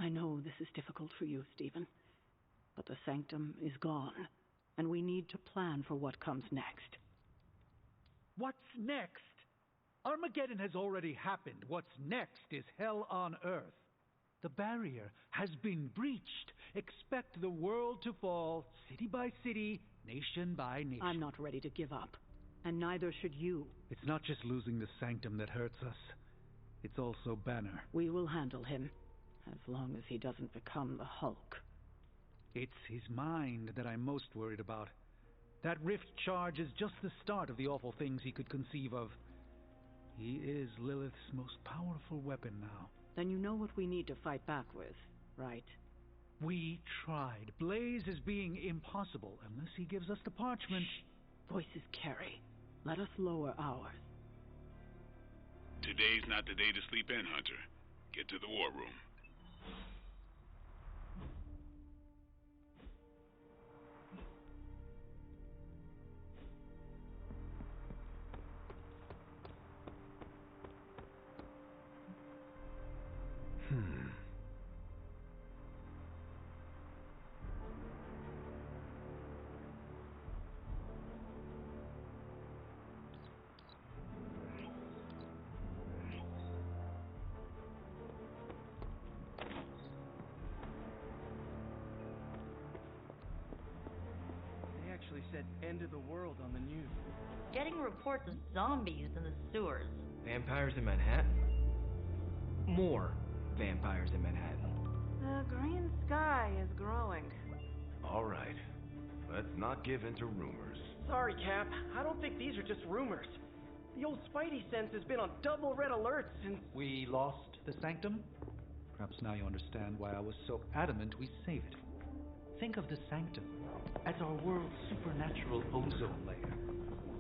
I know this is difficult for you, Stephen, but the sanctum is gone, and we need to plan for what comes next. What's next? Armageddon has already happened. What's next is hell on earth. The barrier has been breached. Expect the world to fall, city by city, nation by nation. I'm not ready to give up, and neither should you. It's not just losing the sanctum that hurts us. It's also Banner. We will handle him, as long as he doesn't become the Hulk. It's his mind that I'm most worried about. That rift charge is just the start of the awful things he could conceive of. He is Lilith's most powerful weapon now. Then you know what we need to fight back with, right? We tried. Blaze is being impossible unless he gives us the parchment. Shh. Voices carry. Let us lower ours. Today's not the day to sleep in, Hunter. Get to the war room. Said end of the world on the news. Getting reports of zombies in the sewers. Vampires in Manhattan? More vampires in Manhattan. The green sky is growing. All right. Let's not give in to rumors. Sorry, Cap. I don't think these are just rumors. The old Spidey sense has been on double red alert since... We lost the sanctum? Perhaps now you understand why I was so adamant we save it. Think of the sanctum as our world's supernatural ozone layer.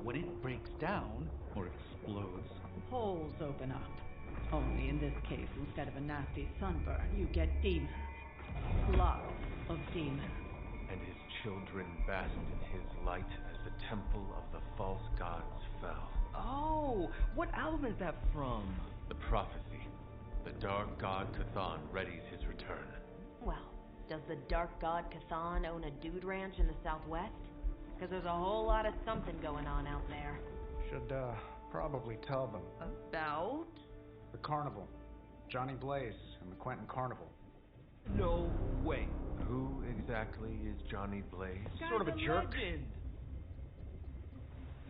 When it breaks down, or explodes, holes open up. Only in this case, instead of a nasty sunburn, you get demons. Lots of demons. And his children basked in his light as the temple of the false gods fell. Oh, what album is that from? The prophecy. The dark god Cthon readies his return. Well, does the dark god Cthon own a dude ranch in the Southwest? Because there's a whole lot of something going on out there. Should, probably tell them. About? The carnival. Johnny Blaze and the Quentin Carnival. No way. Who exactly is Johnny Blaze? Sort of a jerk. Legend.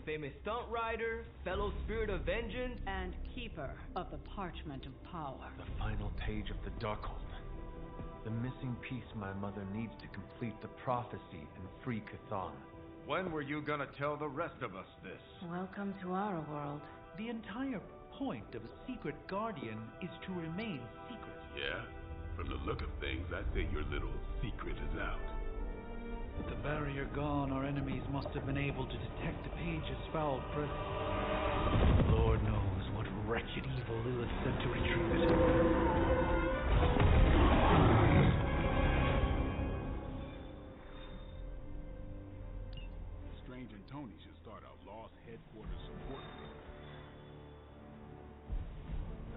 Famous stunt rider, fellow spirit of vengeance, and keeper of the parchment of power. The final page of the Darkhold. The missing piece my mother needs to complete the prophecy and free Cthon. When were you gonna tell the rest of us this? Welcome to our world. The entire point of a secret guardian is to remain secret. Yeah? From the look of things, I'd say your little secret is out. With the barrier gone, our enemies must have been able to detect the page's foul presence. Lord knows what wretched evil Lilith sent to retrieve it. Strange and Tony should start a Lost Headquarters support group.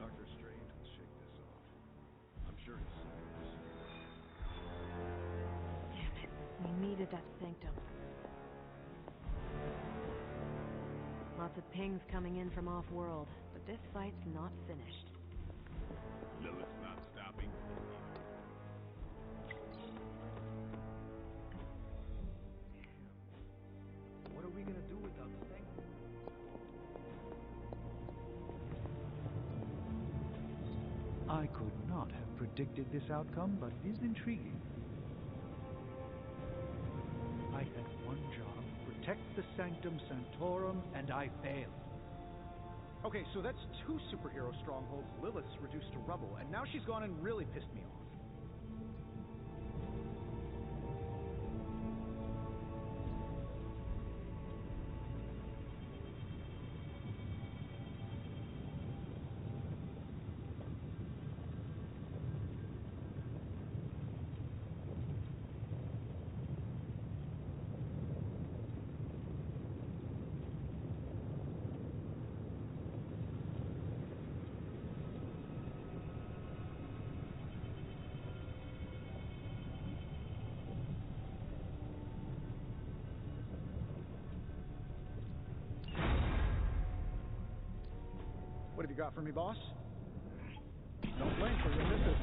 Dr. Strange will shake this off. I'm sure he's serious. Damn it. We needed that sanctum. Lots of pings coming in from off-world, but this fight's not finished. Lilith's not stopping. what are we gonna do without the sanctum? I could not have predicted this outcome, but it is intriguing. I had one job, protect the Sanctum Sanctorum, and I failed. Okay, so that's 2 superhero strongholds Lilith's reduced to rubble, and now she's gone and really pissed me off. got for me, boss? Don't blink or you'll miss it.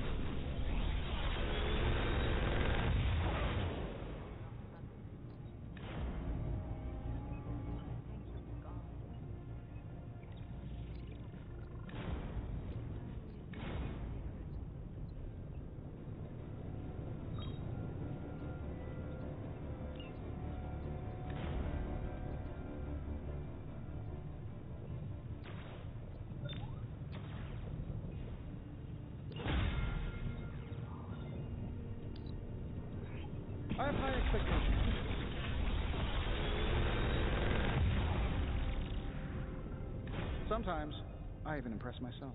I have high expectations. Sometimes, I even impress myself.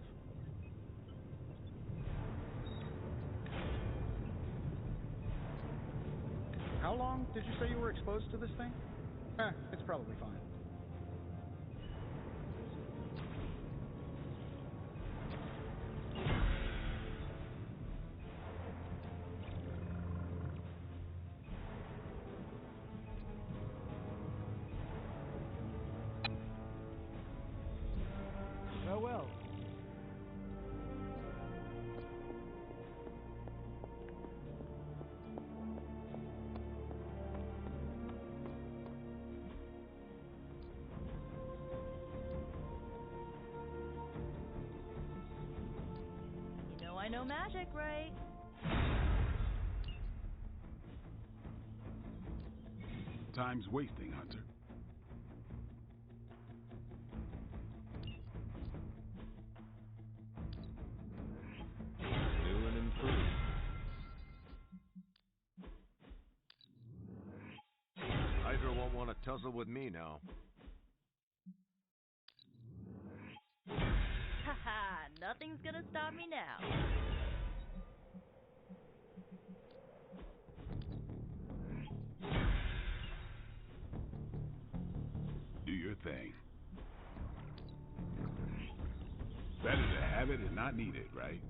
How long did you say you were exposed to this thing? It's probably fine. Farewell. You know I know magic, right? Time's wasting, Hunter. New and improved. Hydra won't want to tussle with me now. Haha, nothing's gonna stop me now. Do your thing. Better to have it and not need it, right?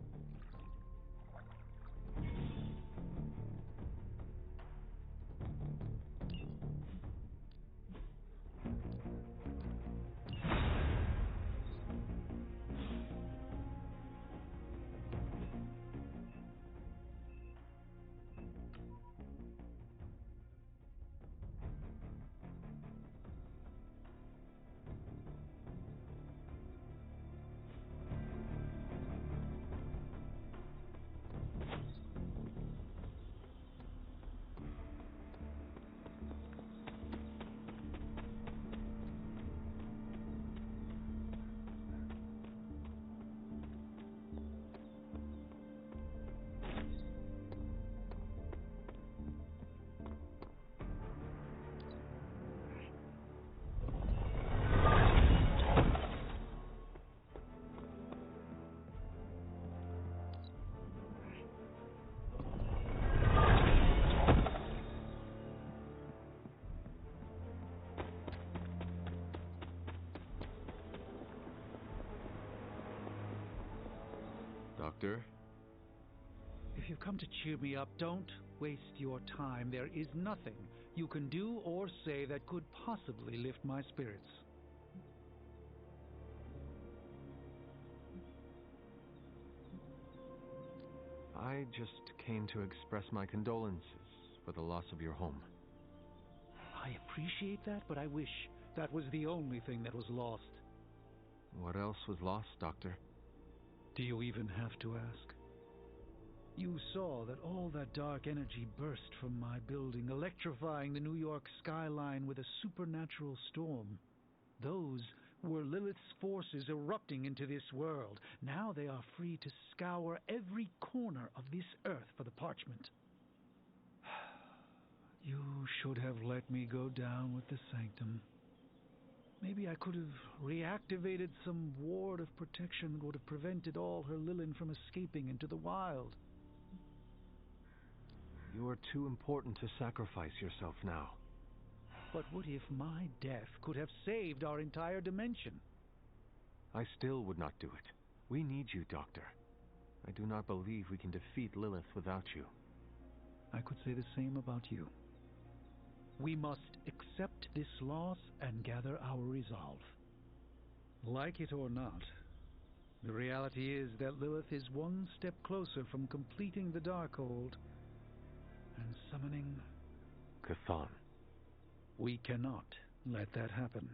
Doctor? If you've come to cheer me up, don't waste your time. There is nothing you can do or say that could possibly lift my spirits. I just came to express my condolences for the loss of your home. I appreciate that, but I wish that was the only thing that was lost. What else was lost, Doctor? Do you even have to ask? You saw that all that dark energy burst from my building, electrifying the New York skyline with a supernatural storm. Those were Lilith's forces erupting into this world. Now they are free to scour every corner of this earth for the parchment. You should have let me go down with the sanctum. Maybe I could have reactivated some ward of protection that would have prevented all her Lilin from escaping into the wild. You are too important to sacrifice yourself now. But what if my death could have saved our entire dimension? I still would not do it. We need you, Doctor. I do not believe we can defeat Lilith without you. I could say the same about you. We must accept this loss and gather our resolve. Like it or not, The reality is that Lilith is one step closer from completing the Darkhold and summoning Cthon. We cannot let that happen.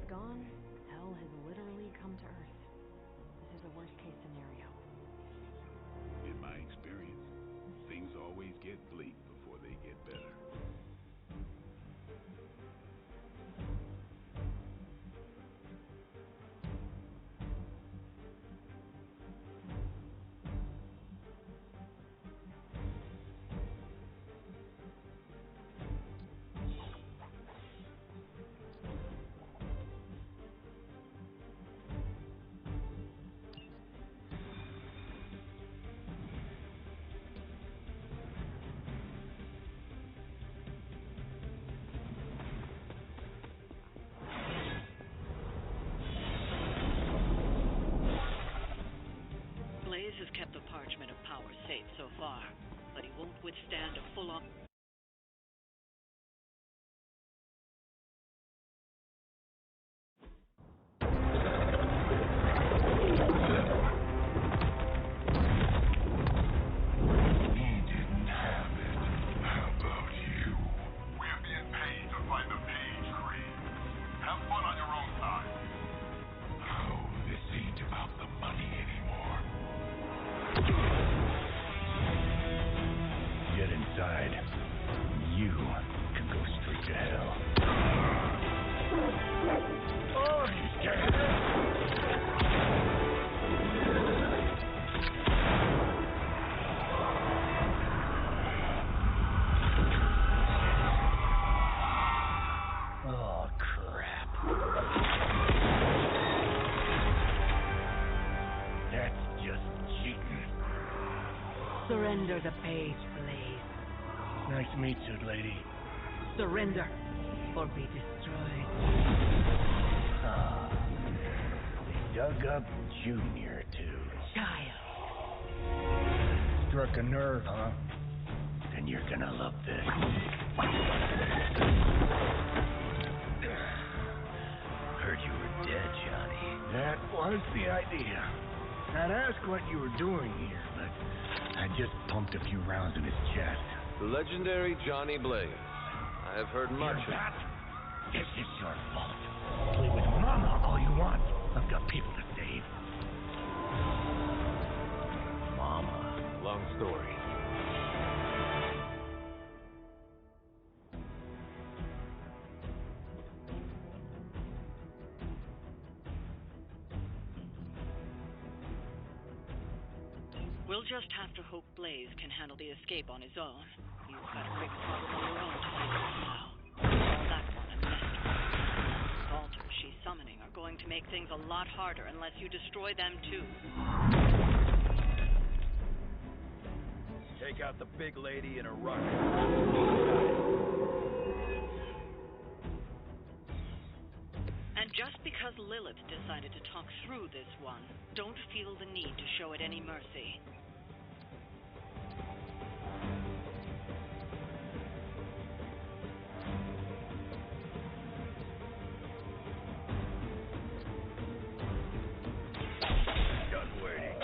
Gone, hell has literally come to Earth. This is a worst-case scenario. In my experience, things always get bleak before they get better. Blaze has kept the parchment of power safe so far, but he won't withstand a full-on... Get inside. Surrender the page, Blaze. Nice to meet you, lady. Surrender, or be destroyed. They dug up Junior, too. Child. Struck a nerve, huh? Then you're gonna love this. Heard you were dead, Johnny. That was the idea. I'd ask what you were doing here, but I just pumped a few rounds in his chest. The legendary Johnny Blaze. I have heard much of that. This is your fault. Play with Mama all you want. I've got people to save. Mama. Long story. We'll just have to hope Blaze can handle the escape on his own. You've got a big problem of your own to deal with now. Call that one a mystery. Those altars she's summoning are going to make things a lot harder unless you destroy them too. Take out the big lady in a rush. And just because Lilith decided to talk through this one, don't feel the need to show it any mercy. Done waiting.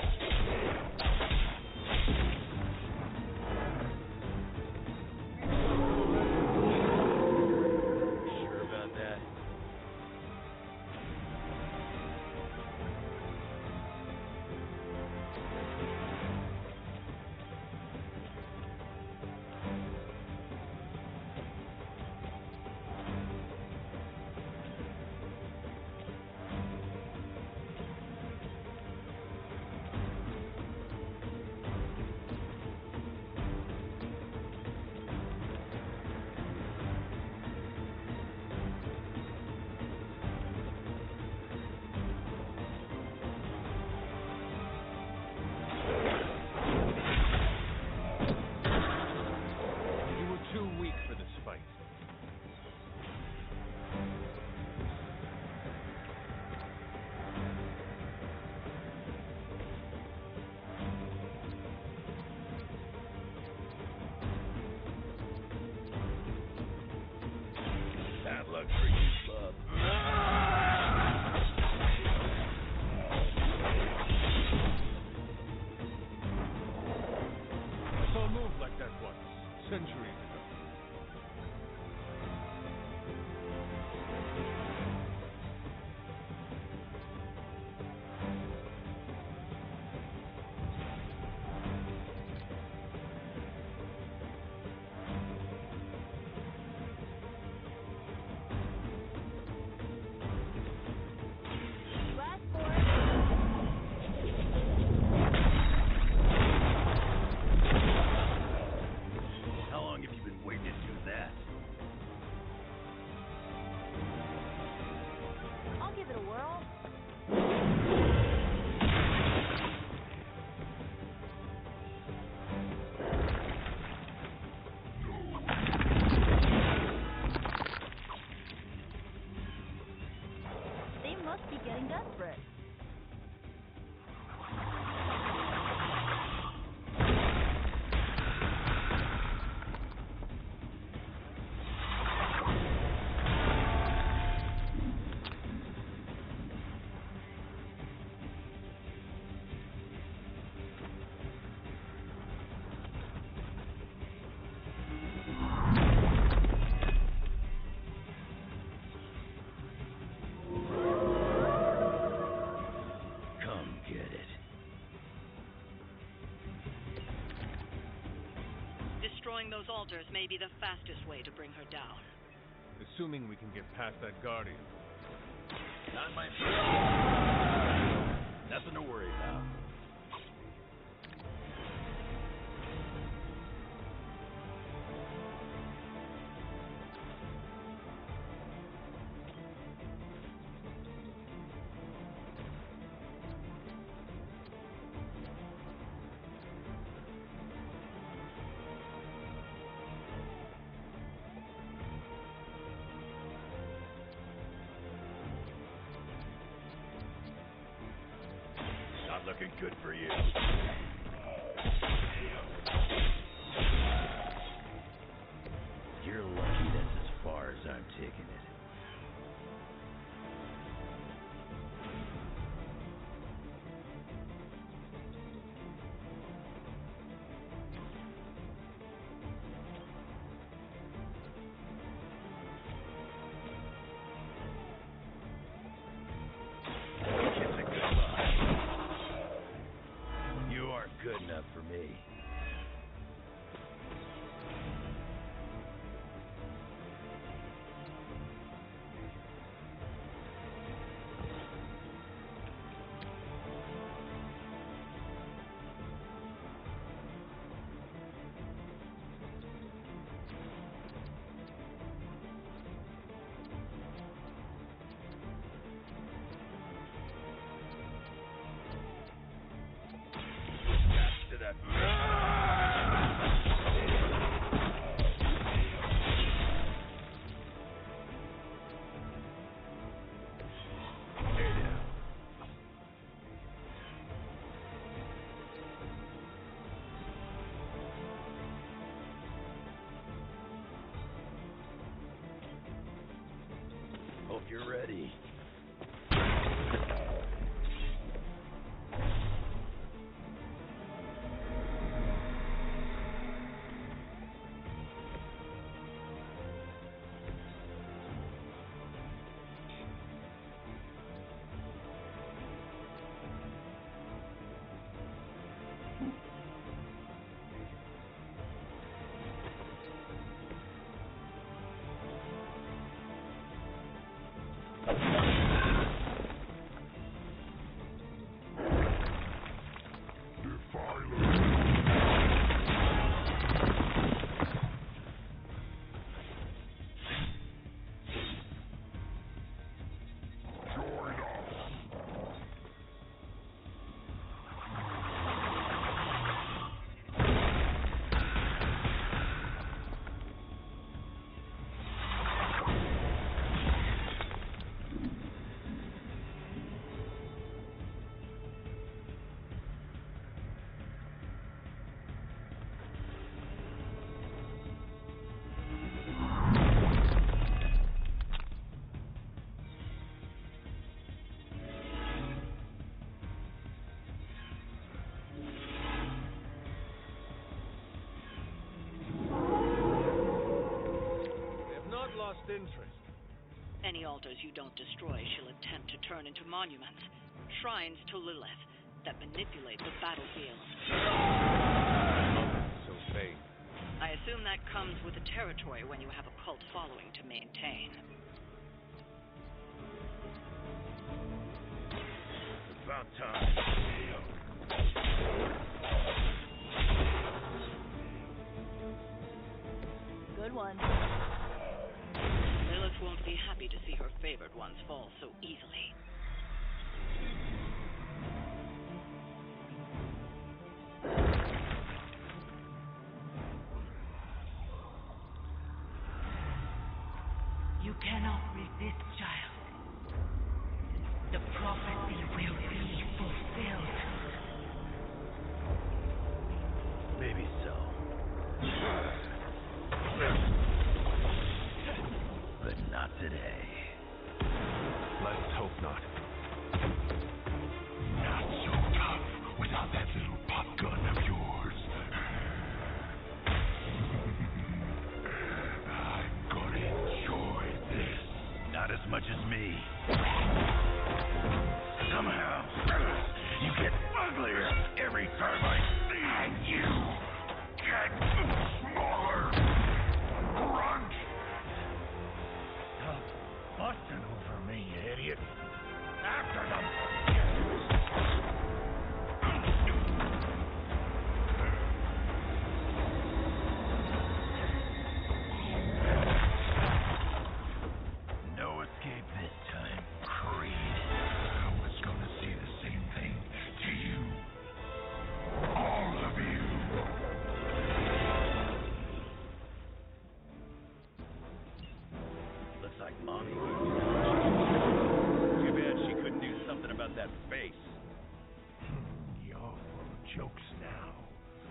Sure about that? You were too weak for this fight. Bad luck for you, bub. I saw a move like that once, centuries ago. You asked for it. How long have you been waiting to do that? I'll give it a whirl. They must be getting desperate. Come get it. Destroying those altars may be the fastest way to bring her down. Assuming we can get past that guardian. Not my first. Nothing to worry about. looking good for you. You're lucky that's as far as I'm taking it. Good enough for me. Hope you're ready. Interest. Any altars you don't destroy she'll attempt to turn into monuments, shrines to Lilith that manipulate the battlefield. So vain. I assume that comes with the territory when you have a cult following to maintain. About time. Good one. Lilith won't be happy to see her favored ones fall so easily. You cannot resist, child. The prophecy will be fulfilled. Maybe so. But not today. Let's hope not. Not so tough without that little pop gun of yours. I'm gonna enjoy this. Not as much as me. Somehow, you get uglier every time I see And you get smaller. Grunt. Stop fussing over me, you idiot. After them. No escape this time, Creed. I was gonna say the same thing to you.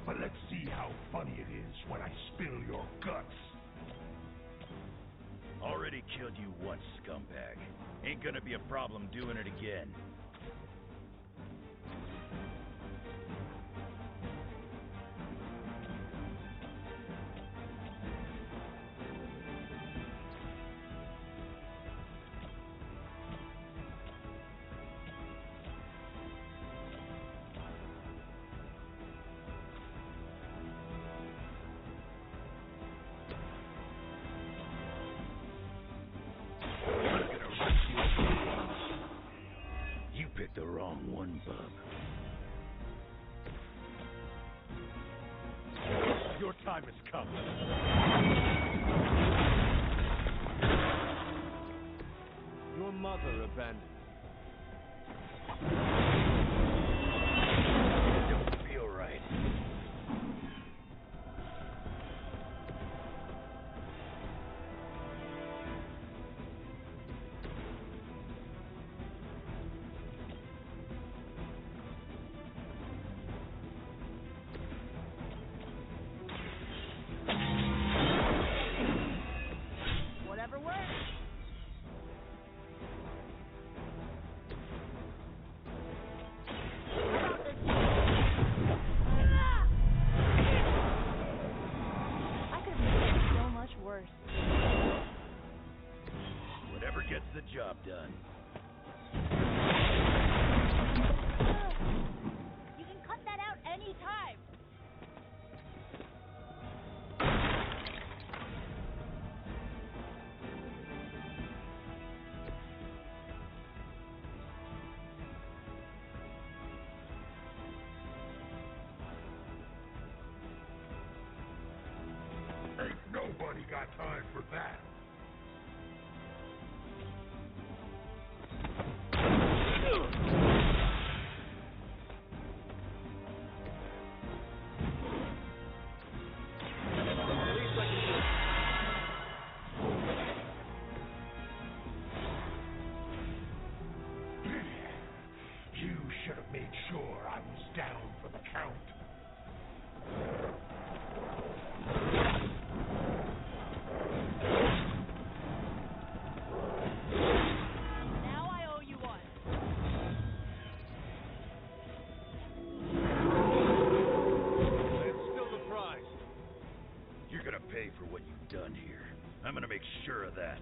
But let's see how funny it is when I spill your guts. Already killed you once, scumbag. Ain't gonna be a problem doing it again. The wrong one, bub. Your time has come. Your mother abandoned It don't feel right. Whatever works. I could have made it so much worse. Whatever gets the job done. You can cut that out any time. Ain't nobody got time for that. You should have made sure I was down for the count. Now I owe you one. It's still the prize. You're gonna pay for what you've done here. I'm gonna make sure of that.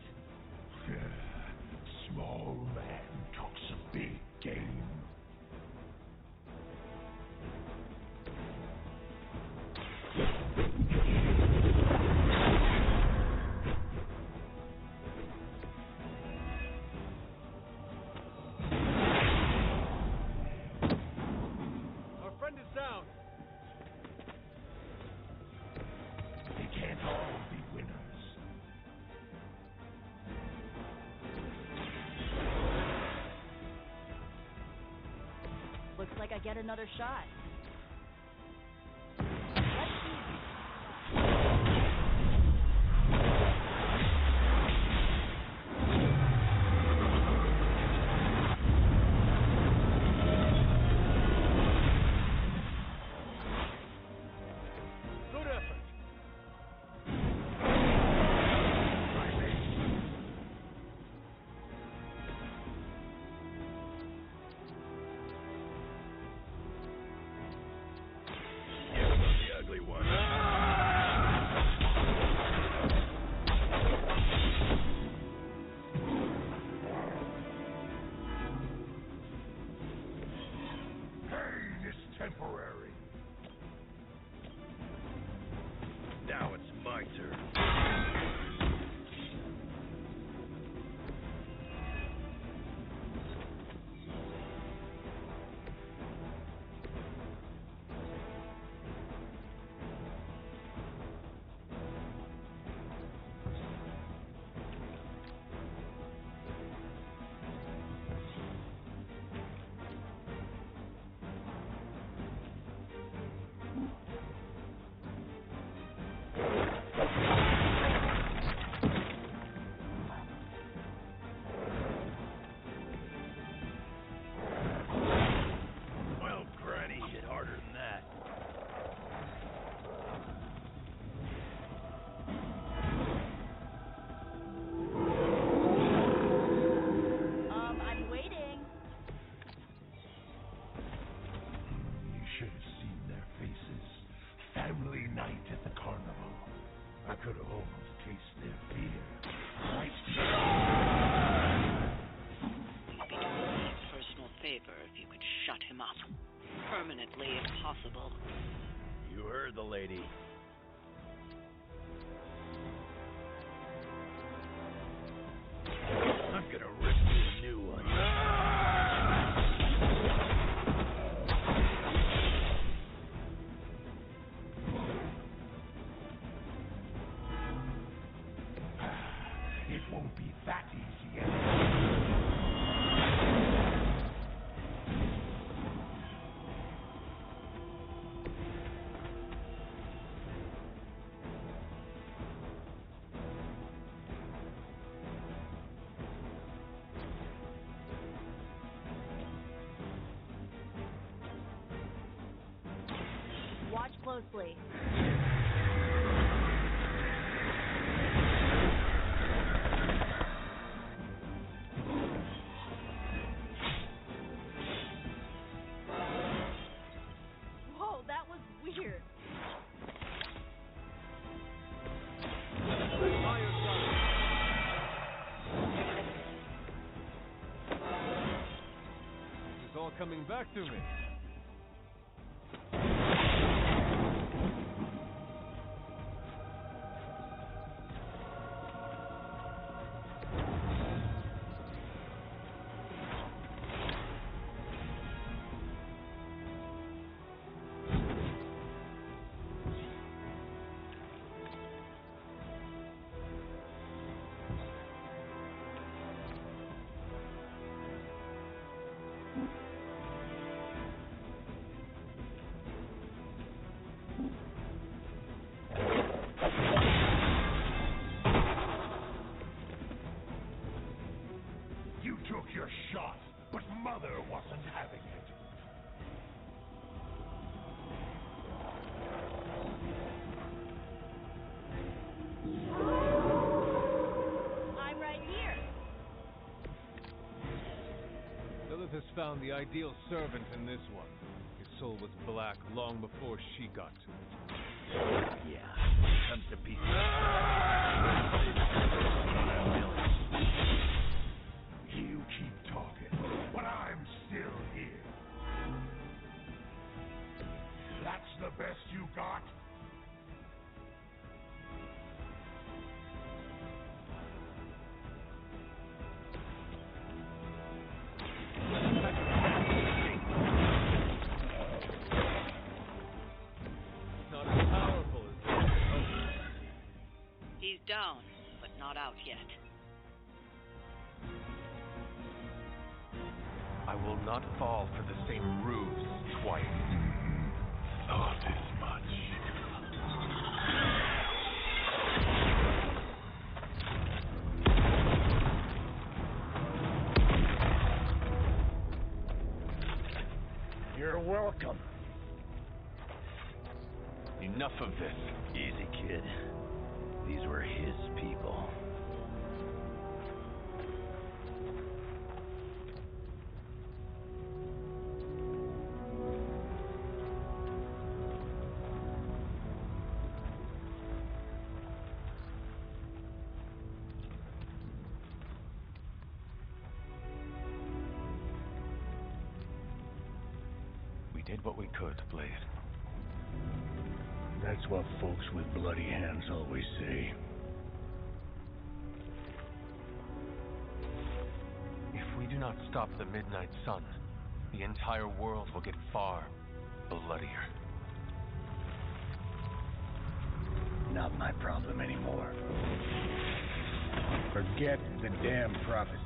Small man talks a big game. Our friend is down. They can't all be winners. Looks like I get another shot. Good effort. I could have almost tasted their fear. Right? You'd be doing me a personal favor if you could shut him up. Permanently, if possible. You heard the lady. I'm gonna rip you a new one. It won't be that easy. Watch closely. Whoa, that was weird. It's all coming back to me. You took your shot, but Mother wasn't having it. I'm right here. Lilith has found the ideal servant in this one. His soul was black long before she got to it. Yeah, comes to pieces. You keep talking, but I'm still here. That's the best you got? Not as powerful as this. He's down, but not out yet. I will not fall for the same ruse twice. Thought as much. You're welcome. Enough of this. Easy, kid. These were his people. We did what we could, Blade. That's what folks with bloody hands always say. If we do not stop the Midnight Sun, the entire world will get far bloodier. Not my problem anymore. Forget the damn prophecy.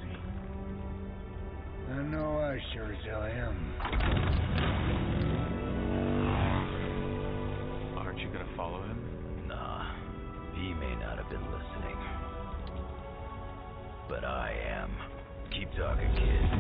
I know I sure as hell am. Aren't you gonna follow him? Nah, he may not have been listening. But I am. Keep talking, kid.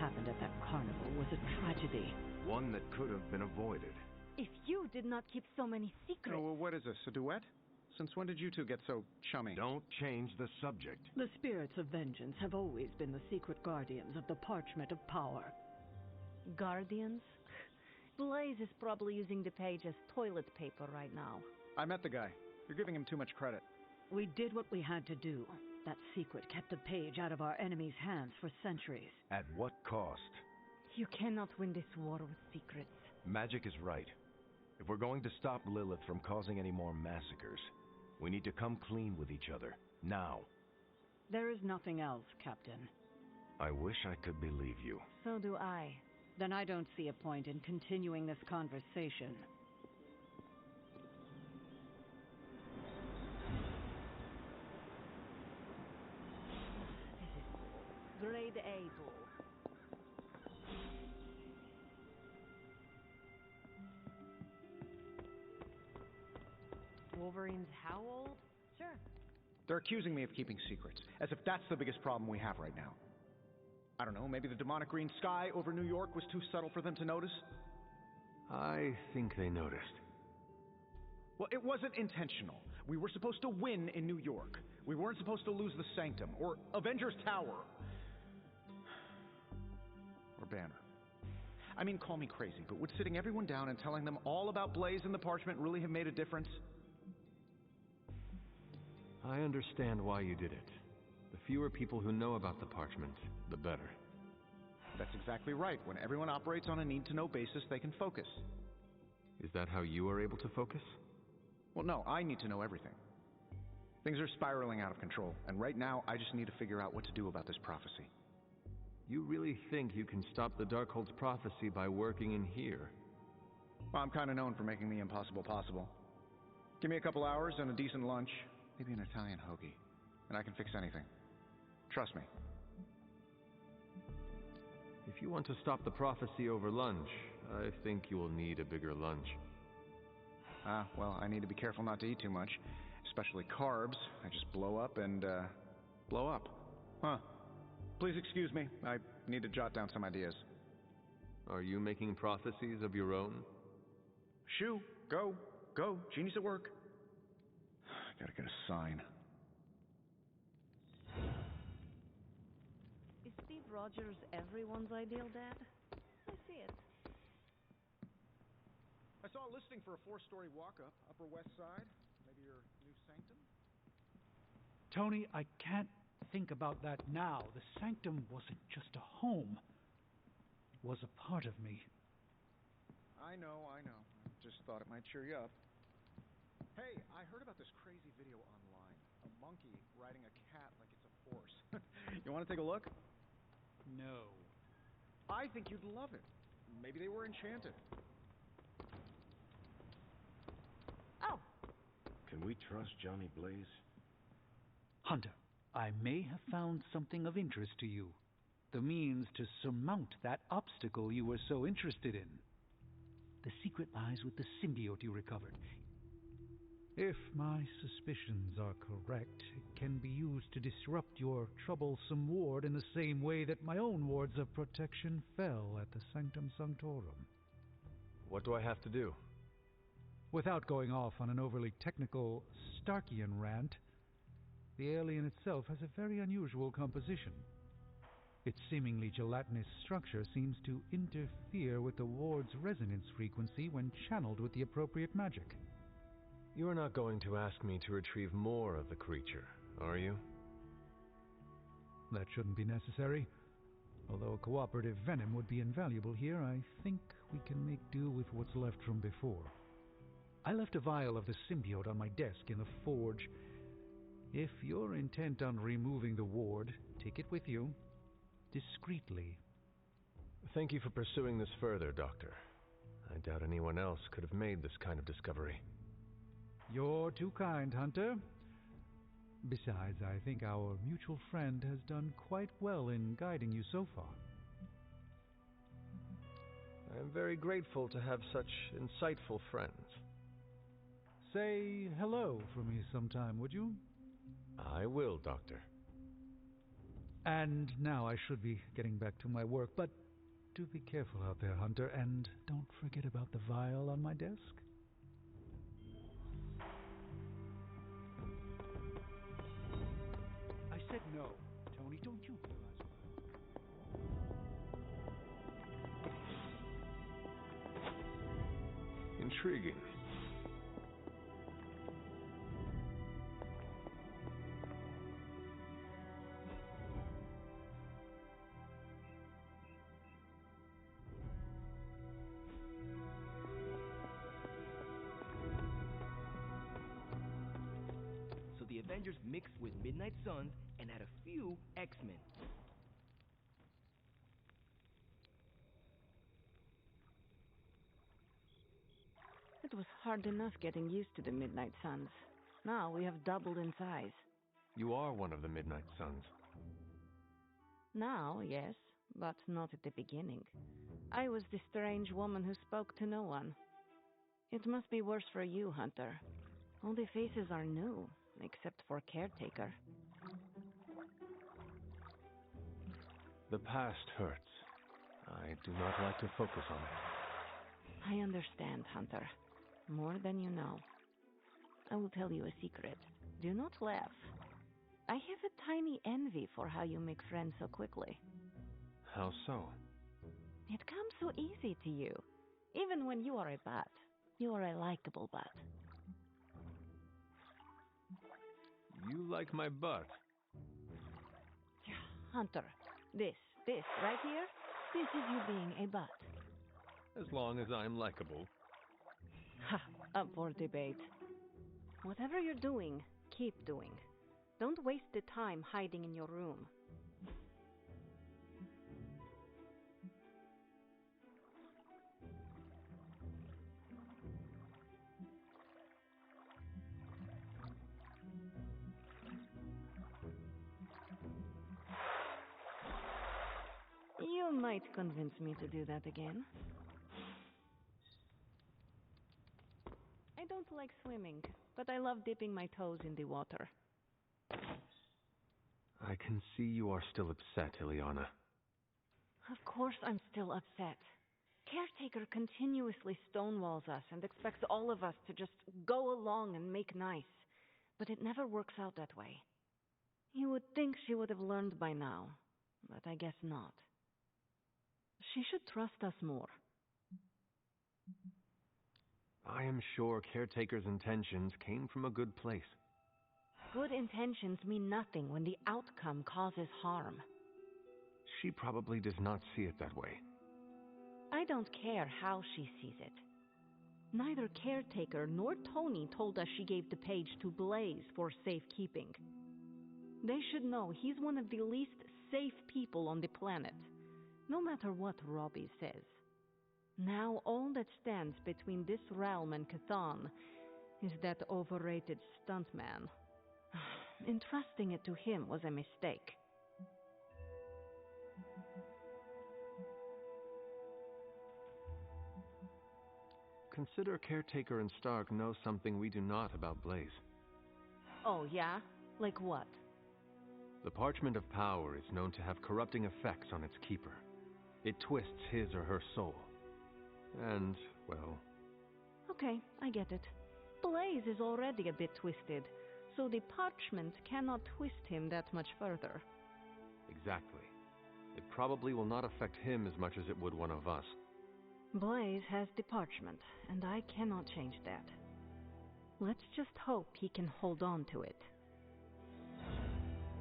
happened at that carnival was a tragedy. One that could have been avoided. If you did not keep so many secrets... Oh, well, what is this, a duet? Since when did you two get so chummy? Don't change the subject. The spirits of vengeance have always been the secret guardians of the parchment of power. Guardians? Blaze is probably using the page as toilet paper right now. I met the guy. You're giving him too much credit. We did what we had to do. That secret kept the page out of our enemies' hands for centuries. At what cost? You cannot win this war with secrets. Magic is right. If we're going to stop Lilith from causing any more massacres, we need to come clean with each other. Now. There is nothing else, Captain. I wish I could believe you. So do I. Then I don't see a point in continuing this conversation. Grade A bull. Wolverine's how old? Sure. They're accusing me of keeping secrets, as if that's the biggest problem we have right now. I don't know, maybe the demonic green sky over New York was too subtle for them to notice? I think they noticed. Well, it wasn't intentional. We were supposed to win in New York. We weren't supposed to lose the Sanctum, or Avengers Tower. Or Banner. I mean, call me crazy, but would sitting everyone down and telling them all about Blaze and the Parchment really have made a difference? I understand why you did it. The fewer people who know about the Parchment, the better. That's exactly right. When everyone operates on a need-to-know basis, they can focus. Is that how you are able to focus? Well, no, I need to know everything. Things are spiraling out of control, and right now, I just need to figure out what to do about this prophecy. You really think you can stop the Darkhold's prophecy by working in here? Well, I'm kind of known for making the impossible possible. Give me a couple hours and a decent lunch, maybe an Italian hoagie, and I can fix anything. Trust me. If you want to stop the prophecy over lunch, I think you will need a bigger lunch. Well, I need to be careful not to eat too much, especially carbs. I just blow up and, blow up. Huh. Please excuse me. I need to jot down some ideas. Are you making prophecies of your own? Shoo! Go! Go! Genie's at work. Gotta get a sign. Is Steve Rogers everyone's ideal dad? I see it. I saw a listing for a 4-story walk-up, Upper West Side. Maybe your new Sanctum? Tony, I can't think about that now. The Sanctum wasn't just a home. It was a part of me. I know. I just thought it might cheer you up. Hey, I heard about this crazy video online. A monkey riding a cat like it's a horse. You want to take a look? No. I think you'd love it. Maybe they were enchanted. Oh. Can we trust Johnny Blaze? Hunter, I may have found something of interest to you. The means to surmount that obstacle you were so interested in. The secret lies with the symbiote you recovered. If my suspicions are correct, it can be used to disrupt your troublesome ward in the same way that my own wards of protection fell at the Sanctum Sanctorum. What do I have to do? Without going off on an overly technical Starkian rant, the alien itself has a very unusual composition. Its seemingly gelatinous structure seems to interfere with the ward's resonance frequency when channeled with the appropriate magic. You are not going to ask me to retrieve more of the creature, are you? That shouldn't be necessary. Although cooperative venom would be invaluable here, I think we can make do with what's left from before. I left a vial of the symbiote on my desk in the forge. If you're intent on removing the ward, take it with you. Discreetly. Thank you for pursuing this further, Doctor. I doubt anyone else could have made this kind of discovery. You're too kind, Hunter. Besides, I think our mutual friend has done quite well in guiding you so far. I am very grateful to have such insightful friends. Say hello for me sometime, would you? I will, Doctor. And now I should be getting back to my work, but do be careful out there, Hunter, and don't forget about the vial on my desk. I said no, Tony. Don't you realize what? Intriguing. So the Avengers mixed with Midnight Suns and had a few X-Men. It was hard enough getting used to the Midnight Suns. Now we have doubled in size. You are one of the Midnight Suns. Now, yes, but not at the beginning. I was the strange woman who spoke to no one. It must be worse for you, Hunter. All the faces are new, except for Caretaker. The past hurts. I do not like to focus on it. I understand, Hunter. More than you know. I will tell you a secret. Do not laugh. I have a tiny envy for how you make friends so quickly. How so? It comes so easy to you. Even when you are a bat, you are a likable bat. You like my butt. Hunter, this right here, this is you being a bat. As long as I'm likable. Ha, up for debate. Whatever you're doing, keep doing. Don't waste the time hiding in your room. You might convince me to do that again. I don't like swimming, but I love dipping my toes in the water. I can see you are still upset, Ileana. Of course I'm still upset. Caretaker continuously stonewalls us and expects all of us to just go along and make nice. But it never works out that way. You would think she would have learned by now, but I guess not. She should trust us more. I am sure Caretaker's intentions came from a good place. Good intentions mean nothing when the outcome causes harm. She probably does not see it that way. I don't care how she sees it. Neither Caretaker nor Tony told us she gave the page to Blaze for safekeeping. They should know he's one of the least safe people on the planet, no matter what Robbie says. Now all that stands between this realm and Chthon is that overrated stuntman. Entrusting it to him was a mistake. Consider Caretaker and Stark know something we do not about Blaze. Oh, yeah? Like what? The Parchment of Power is known to have corrupting effects on its keeper. It twists his or her soul. And, well... Okay, I get it. Blaze is already a bit twisted, so the parchment cannot twist him that much further. Exactly. It probably will not affect him as much as it would one of us. Blaze has the parchment, and I cannot change that. Let's just hope he can hold on to it.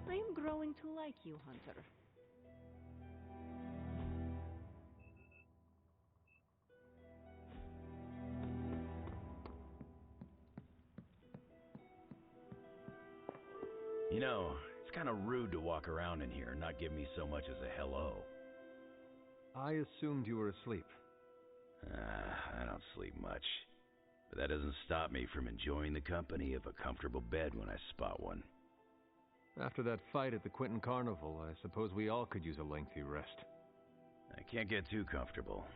I am growing to like you, Hunter. You know, it's kind of rude to walk around in here and not give me so much as a hello. I assumed you were asleep. I don't sleep much. But that doesn't stop me from enjoying the company of a comfortable bed when I spot one. After that fight at the Quentin Carnival, I suppose we all could use a lengthy rest. I can't get too comfortable.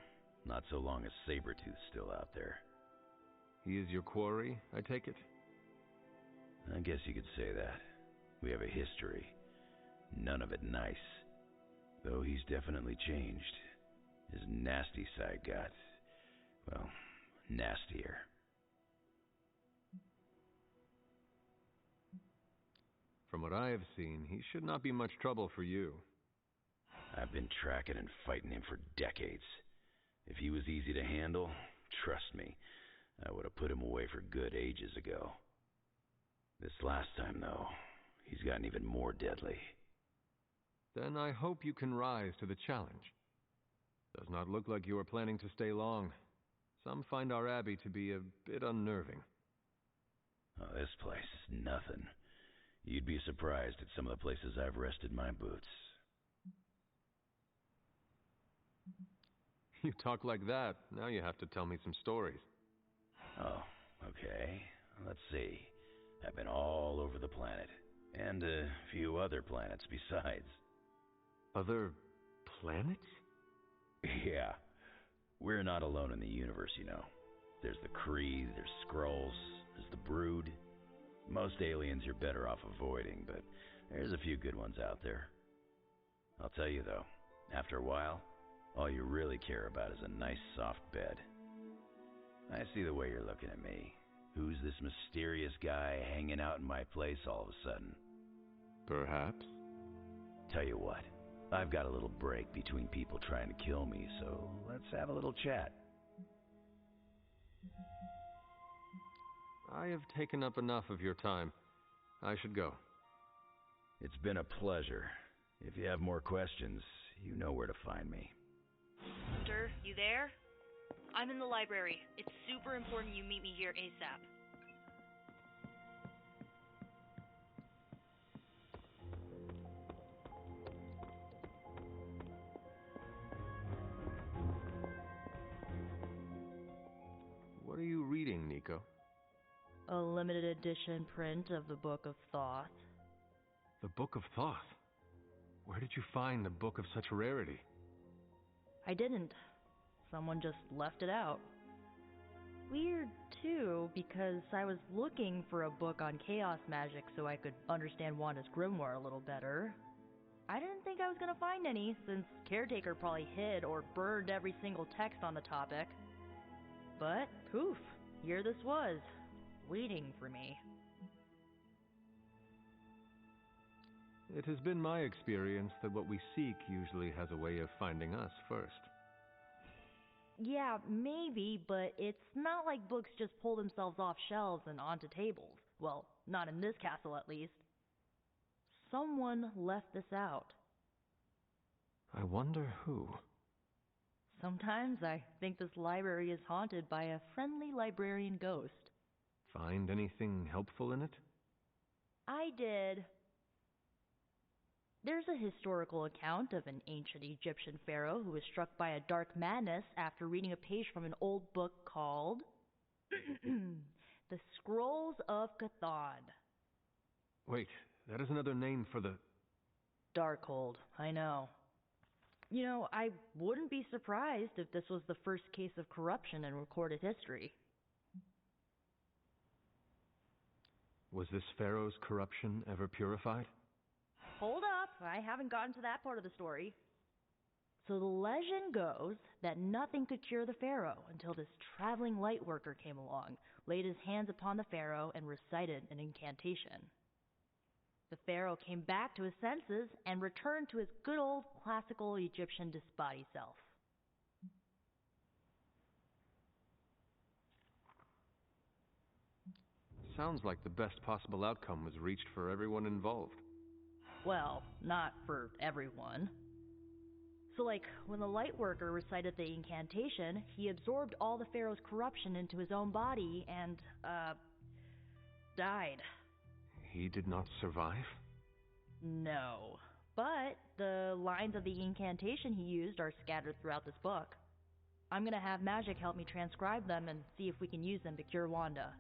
Not so long as Sabretooth's still out there. He is your quarry, I take it? I guess you could say that. We have a history. None of it nice. Though he's definitely changed. His nasty side got, well, nastier. From what I have seen, he should not be much trouble for you. I've been tracking and fighting him for decades. If he was easy to handle, trust me, I would have put him away for good ages ago. This last time, though, he's gotten even more deadly. Then I hope you can rise to the challenge. Does not look like you are planning to stay long. Some find our abbey to be a bit unnerving. Oh, this place is nothing. You'd be surprised at some of the places I've rested my boots. You talk like that, now you have to tell me some stories. Oh, okay. Let's see. I've been all over the planet. And a few other planets besides. Other planets? Yeah. We're not alone in the universe, you know. There's the Kree, there's Skrulls, there's the Brood. Most aliens you're better off avoiding, but there's a few good ones out there. I'll tell you though, after a while, all you really care about is a nice soft bed. I see the way you're looking at me. Who's this mysterious guy hanging out in my place all of a sudden? Perhaps. Tell you what, I've got a little break between people trying to kill me, so let's have a little chat. I have taken up enough of your time. I should go. It's been a pleasure. If you have more questions, you know where to find me. Hunter, you there? I'm in the library. It's super important you meet me here ASAP. What are you reading, Nico? A limited edition print of the Book of Thoth. The Book of Thoth? Where did you find a book of such rarity? I didn't. Someone just left it out. Weird, too, because I was looking for a book on chaos magic so I could understand Wanda's grimoire a little better. I didn't think I was gonna find any, since Caretaker probably hid or burned every single text on the topic. But, poof, here this was, waiting for me. It has been my experience that what we seek usually has a way of finding us first. Yeah, maybe, but it's not like books just pull themselves off shelves and onto tables. Well, not in this castle at least. Someone left this out. I wonder who. Sometimes I think this library is haunted by a friendly librarian ghost. Find anything helpful in it? I did. There's a historical account of an ancient Egyptian pharaoh who was struck by a dark madness after reading a page from an old book called The Scrolls of Chthon. Wait, that is another name for the... Darkhold, I know. You know, I wouldn't be surprised if this was the first case of corruption in recorded history. Was this pharaoh's corruption ever purified? Hold up, I haven't gotten to that part of the story. So the legend goes that nothing could cure the pharaoh until this traveling light worker came along, laid his hands upon the pharaoh, and recited an incantation. The pharaoh came back to his senses and returned to his good old classical Egyptian disbody self. Sounds like the best possible outcome was reached for everyone involved. Well, not for everyone. So when the light worker recited the incantation, he absorbed all the pharaoh's corruption into his own body and, died. He did not survive? No. But the lines of the incantation he used are scattered throughout this book. I'm gonna have magic help me transcribe them and see if we can use them to cure Wanda.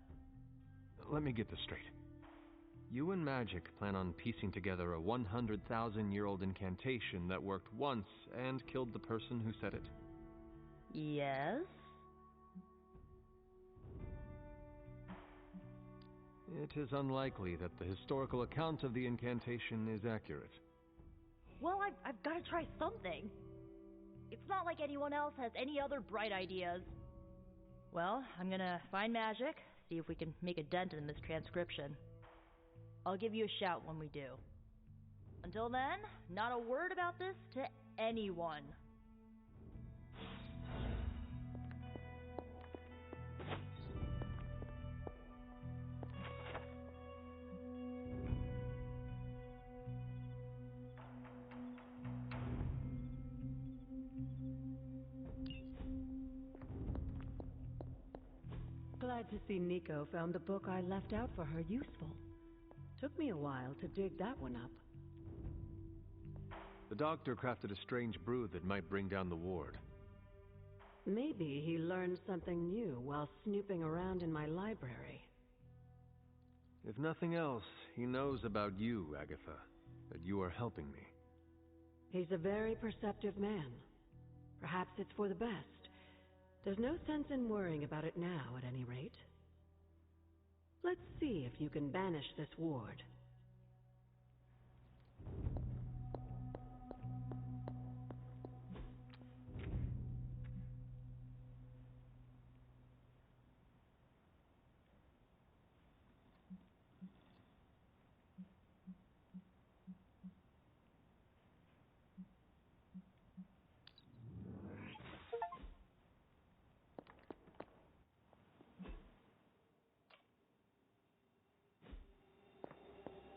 Let me get this straight. You and Magic plan on piecing together a 100,000-year-old incantation that worked once and killed the person who said it? Yes? It is unlikely that the historical account of the incantation is accurate. Well, I've got to try something. It's not like anyone else has any other bright ideas. Well, I'm gonna find magic, see if we can make a dent in this transcription. I'll give you a shout when we do. Until then, not a word about this to anyone. Glad to see Nico found the book I left out for her useful. Took me a while to dig that one up. The doctor crafted a strange brew that might bring down the ward. Maybe he learned something new while snooping around in my library. If nothing else, he knows about you, Agatha, that you are helping me. He's a very perceptive man. Perhaps it's for the best. There's no sense in worrying about it now, at any rate. Let's see if you can banish this ward.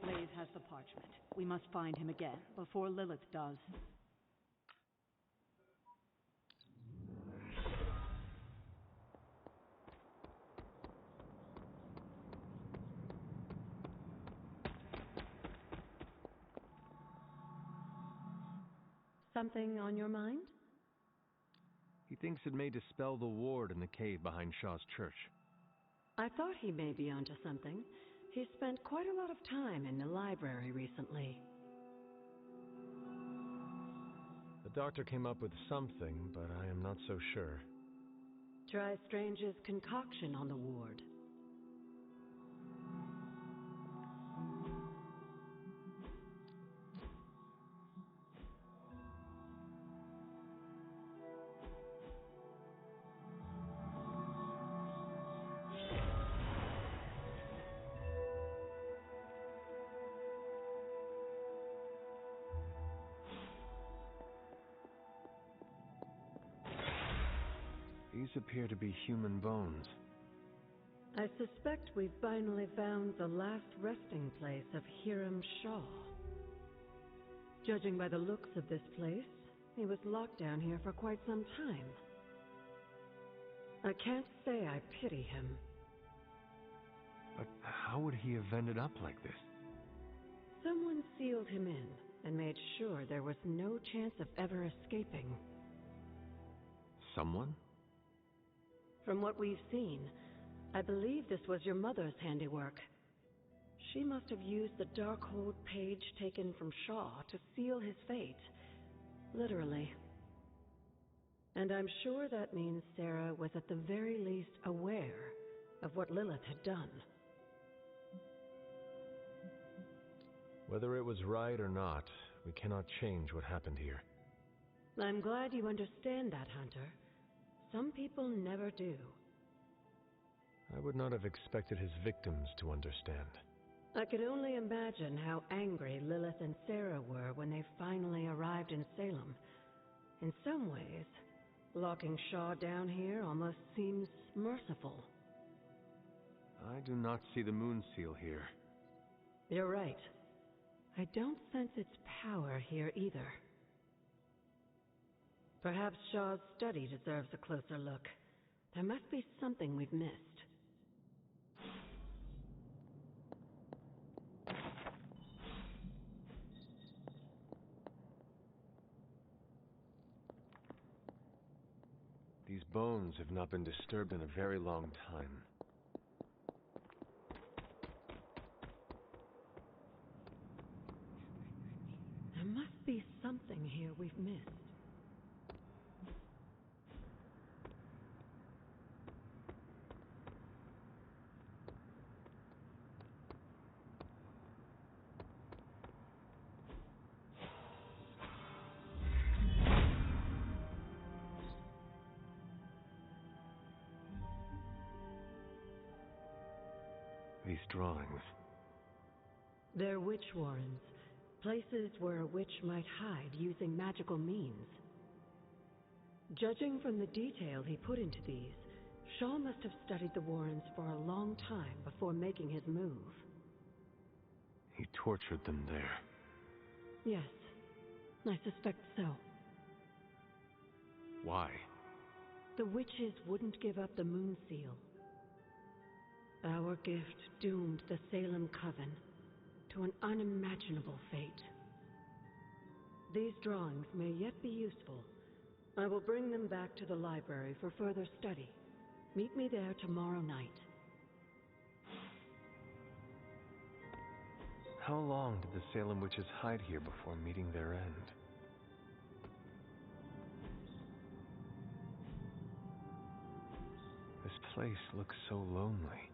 Blaze has the parchment. We must find him again, before Lilith does. Something on your mind? He thinks it may dispel the ward in the cave behind Shaw's church. I thought he may be onto something. He's spent quite a lot of time in the library recently. The doctor came up with something, but I am not so sure. Try Strange's concoction on the ward. These appear to be human bones. I suspect we've finally found the last resting place of Hiram Shaw. Judging by the looks of this place, he was locked down here for quite some time. I can't say I pity him. But how would he have ended up like this? Someone sealed him in and made sure there was no chance of ever escaping. Someone? From what we've seen, I believe this was your mother's handiwork. She must have used the Darkhold page taken from Shaw to seal his fate. Literally. And I'm sure that means Sarah was at the very least aware of what Lilith had done. Whether it was right or not, we cannot change what happened here. I'm glad you understand that, Hunter. Some people never do. I would not have expected his victims to understand. I could only imagine how angry Lilith and Sarah were when they finally arrived in Salem. In some ways, locking Shaw down here almost seems merciful. I do not see the moon seal here. You're right. I don't sense its power here either. Perhaps Shaw's study deserves a closer look. There must be something we've missed. These bones have not been disturbed in a very long time. There must be something here we've missed. these drawings? They're witch warrens, places where a witch might hide using magical means. Judging from the detail he put into these, Shaw must have studied the warrens for a long time before making his move. He tortured them there. Yes, I suspect so. Why? The witches wouldn't give up the moon seal. Our gift doomed the Salem Coven to an unimaginable fate. These drawings may yet be useful. I will bring them back to the library for further study. Meet me there tomorrow night. How long did the Salem witches hide here before meeting their end? This place looks so lonely.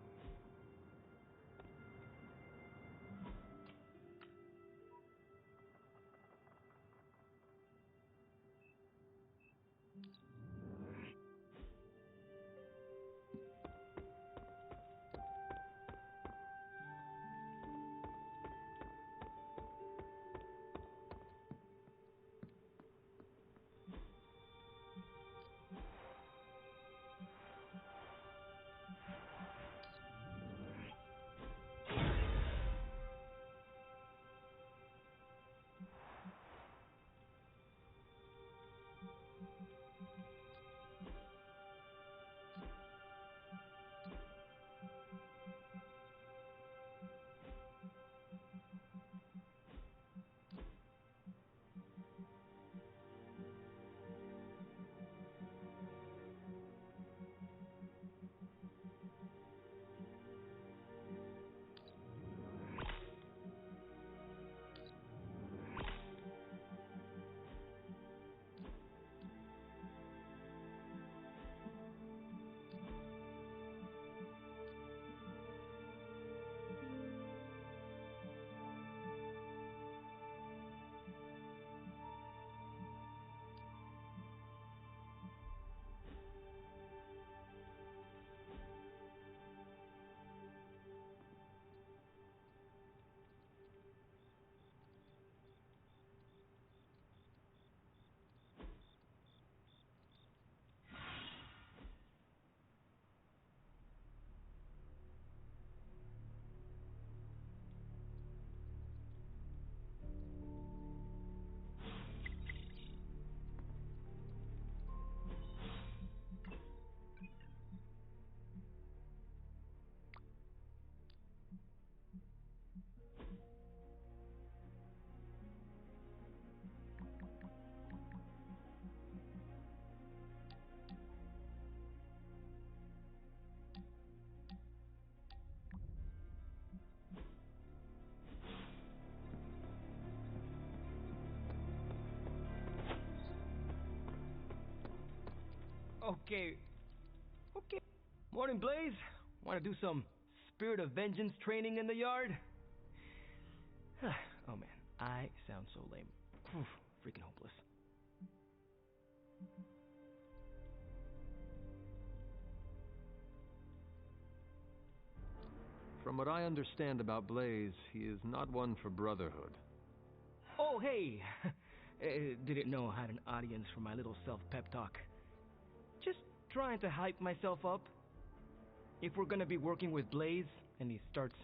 Okay. Morning, Blaze. Want to do some Spirit of Vengeance training in the yard? Oh man, I sound so lame. Freaking hopeless. From what I understand about Blaze, he is not one for brotherhood. Oh, hey! Didn't know I had an audience for my little self-pep talk. Just trying to hype myself up. If we're gonna be working with Blaze, and he starts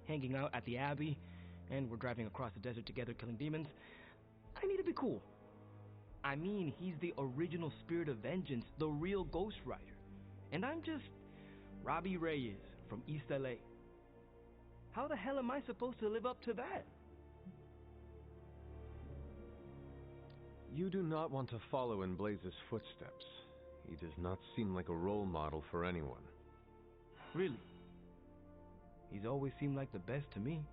hanging out at the Abbey, and we're driving across the desert together killing demons, I need to be cool. I mean, he's the original Spirit of Vengeance, the real Ghost Rider. And I'm just Robbie Reyes from East LA. How the hell am I supposed to live up to that? You do not want to follow in Blaze's footsteps. He does not seem like a role model for anyone. Really? He's always seemed like the best to me.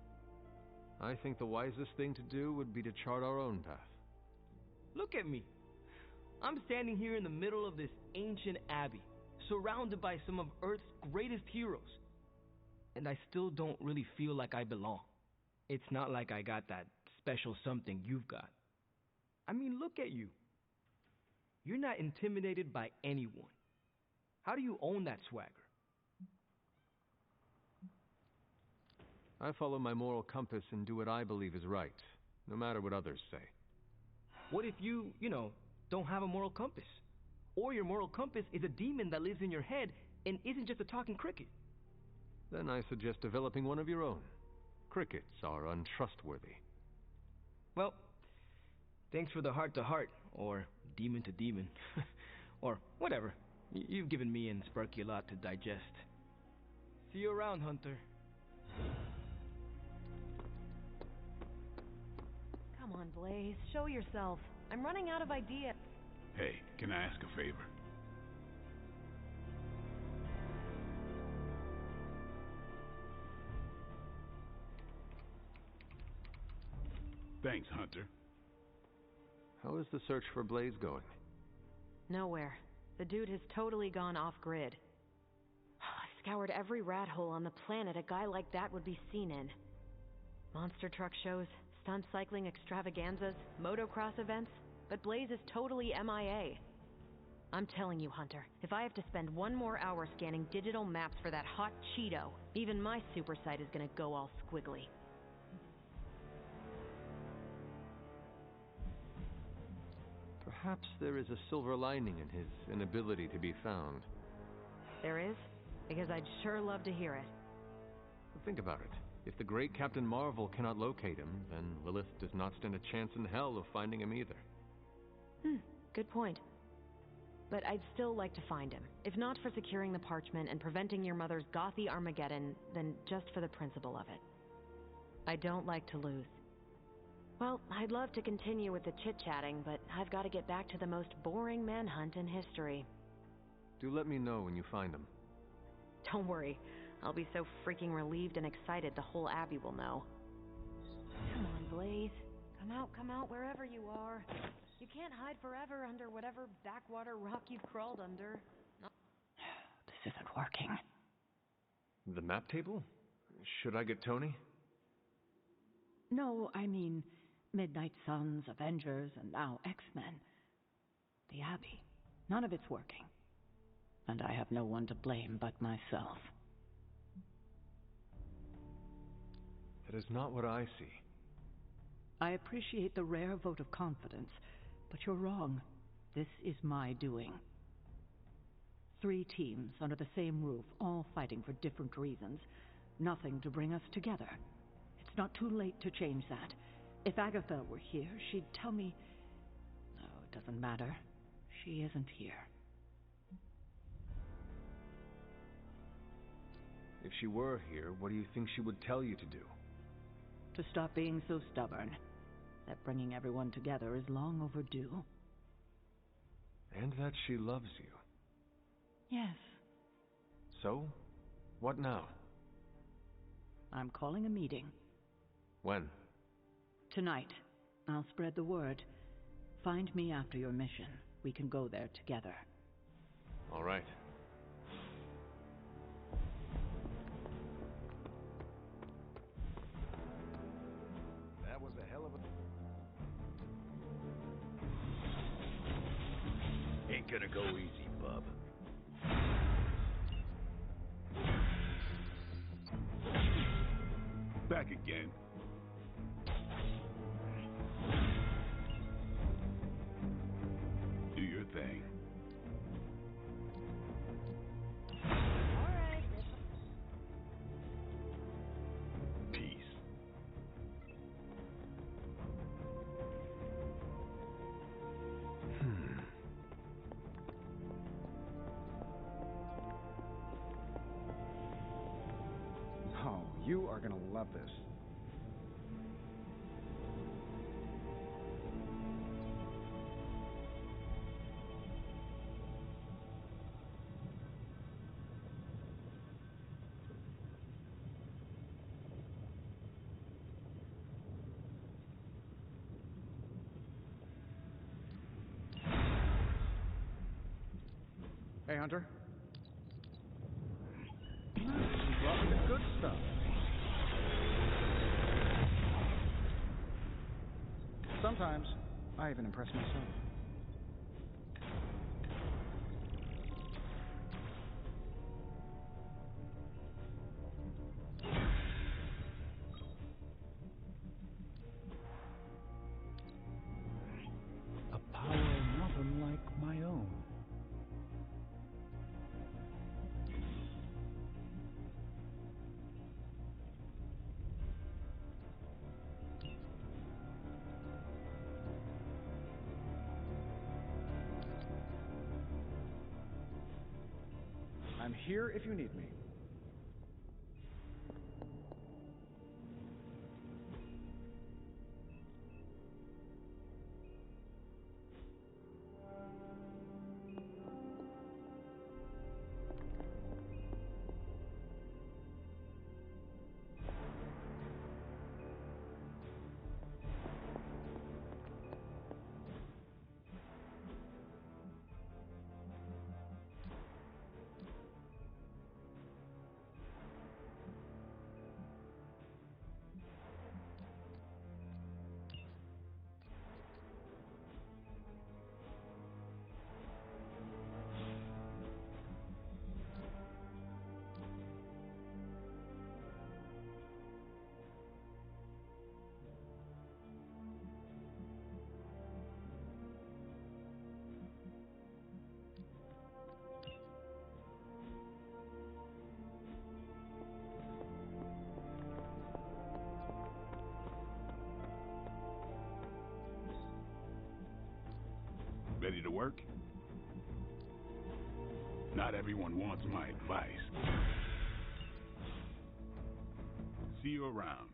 I think the wisest thing to do would be to chart our own path. Look at me. I'm standing here in the middle of this ancient abbey, surrounded by some of Earth's greatest heroes. And I still don't really feel like I belong. It's not like I got that special something you've got. I mean, look at you. You're not intimidated by anyone. How do you own that swagger? I follow my moral compass and do what I believe is right, no matter what others say. What if you don't have a moral compass? Or your moral compass is a demon that lives in your head and isn't just a talking cricket? Then I suggest developing one of your own. Crickets are untrustworthy. Well, thanks for the heart-to-heart, or demon-to-demon, or whatever. You've given me and Sparky a lot to digest. See you around, Hunter. Come on, Blaze, show yourself. I'm running out of ideas. Hey, can I ask a favor? Thanks, Hunter. How is the search for Blaze going? Nowhere. The dude has totally gone off-grid. I've scoured every rat hole on the planet a guy like that would be seen in. Monster truck shows, stunt cycling extravaganzas, motocross events, but Blaze is totally MIA. I'm telling you, Hunter, if I have to spend one more hour scanning digital maps for that hot Cheeto, even my super sight is gonna go all squiggly. Perhaps there is a silver lining in his inability to be found. There is? Because I'd sure love to hear it. But think about it. If the great Captain Marvel cannot locate him, then Lilith does not stand a chance in hell of finding him either. Good point. But I'd still like to find him. If not for securing the parchment and preventing your mother's gothy Armageddon, then just for the principle of it. I don't like to lose. Well, I'd love to continue with the chit-chatting, but I've got to get back to the most boring manhunt in history. Do let me know when you find him. Don't worry. I'll be so freaking relieved and excited the whole Abbey will know. Come on, Blaze. Come out wherever you are. You can't hide forever under whatever backwater rock you've crawled under. No. This isn't working. The map table? Should I get Tony? No, I mean Midnight Suns, Avengers, and now X-Men. The Abbey. None of it's working. And I have no one to blame but myself. That is not what I see. I appreciate the rare vote of confidence, but you're wrong. This is my doing. 3 teams under the same roof, all fighting for different reasons. Nothing to bring us together. It's not too late to change that. If Agatha were here, she'd tell me... No, it doesn't matter. She isn't here. If she were here, what do you think she would tell you to do? To stop being so stubborn. That bringing everyone together is long overdue. And that she loves you. Yes. So, what now? I'm calling a meeting. When? Tonight. I'll spread the word. Find me after your mission. We can go there together. All right. That was a hell of a... Ain't gonna go easy, bub. Back again. Do your thing. Alright. Peace. Oh, you are gonna love this. Hey, Hunter. Loving the good stuff. Sometimes, I even impress myself. I'm here if you need me. Ready to work? Not everyone wants my advice. See you around.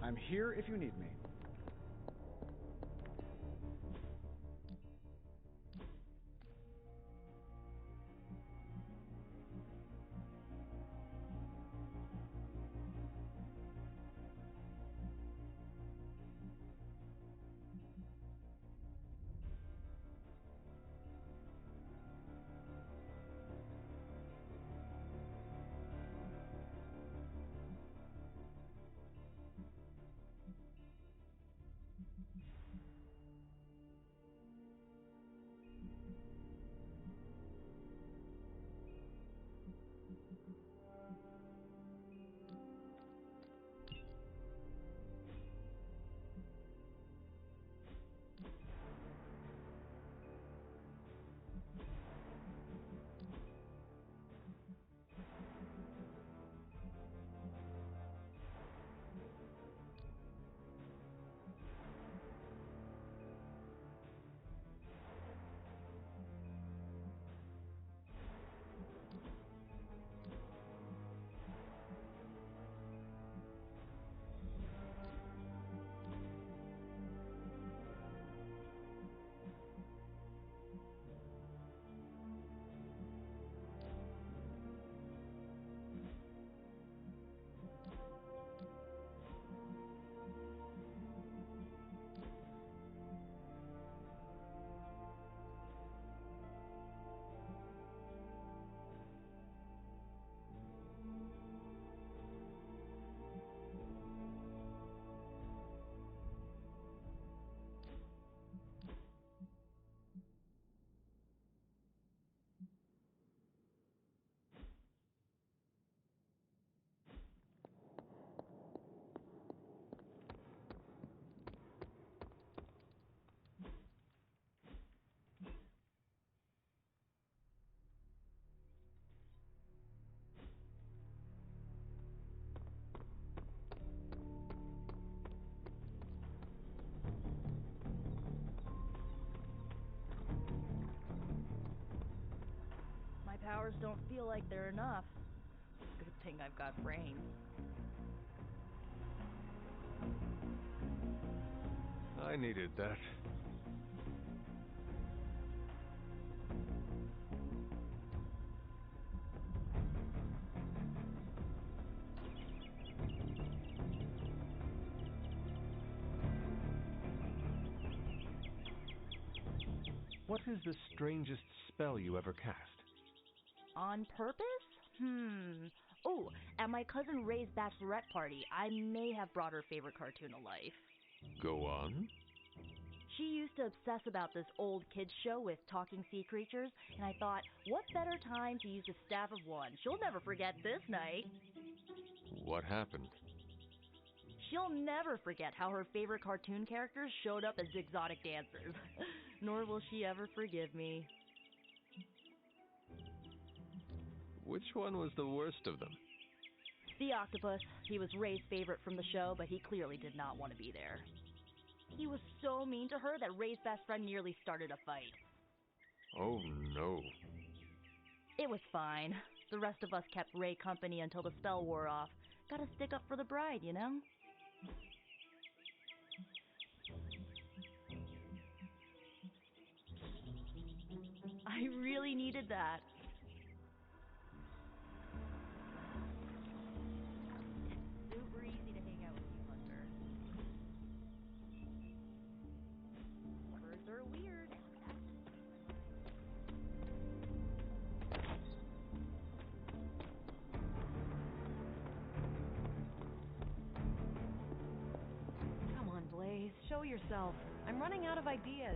I'm here if you need me. My powers don't feel like they're enough. Good thing I've got brains. I needed that. What is the strangest spell you ever cast? On purpose? Oh, at my cousin Ray's bachelorette party, I may have brought her favorite cartoon to life. Go on. She used to obsess about this old kids show with talking sea creatures, and I thought, what better time to use the Staff of One? She'll never forget this night. What happened? She'll never forget how her favorite cartoon characters showed up as exotic dancers. Nor will she ever forgive me. Which one was the worst of them? The octopus. He was Ray's favorite from the show, but he clearly did not want to be there. He was so mean to her that Ray's best friend nearly started a fight. Oh no. It was fine. The rest of us kept Ray company until the spell wore off. Gotta stick up for the bride, you know? I really needed that. It's super easy to hang out with you, Hunter. Birds are weird. Come on, Blaze. Show yourself. I'm running out of ideas.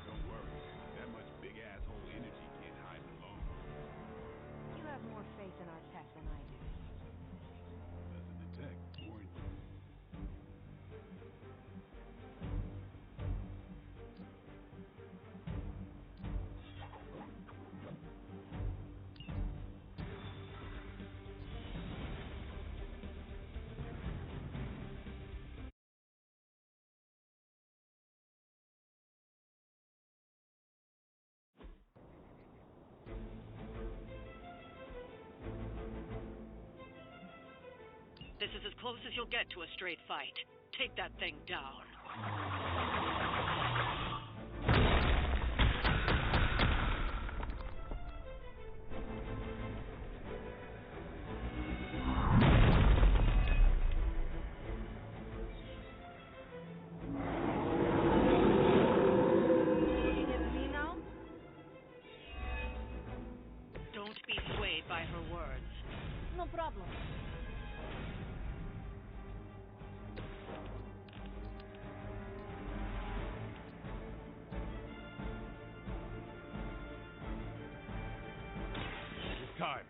Don't worry. That much big asshole energy can't hide for long. You have more faith in our tech than I do. Less in the tech, more in you. This is as close as you'll get to a straight fight. Take that thing down. Looking at me now? Don't be swayed by her words. No problem. It's time.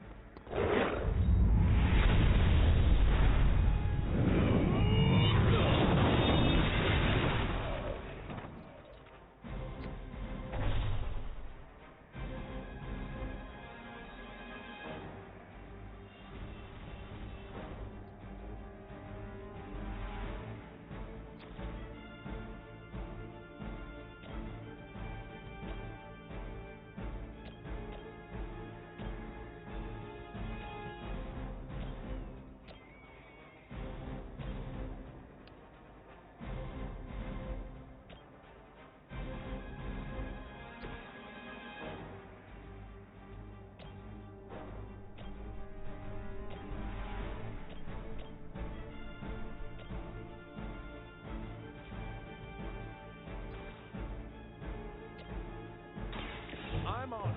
I'm on.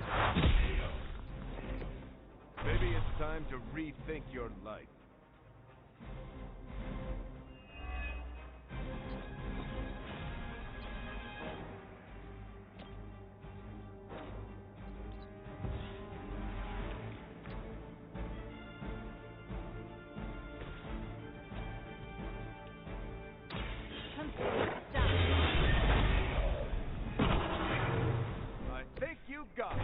Maybe it's time to rethink your life. I think you got it.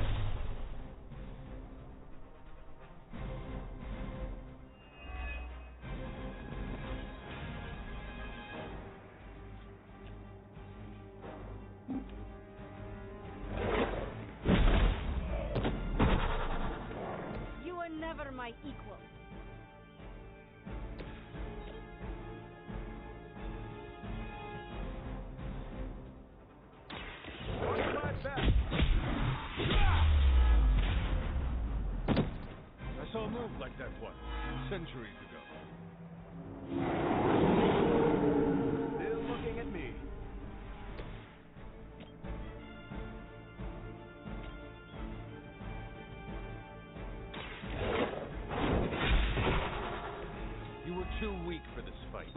You were never my equal. Watch my back. I saw a move like that once, centuries ago. Still looking at me. You were too weak for this fight.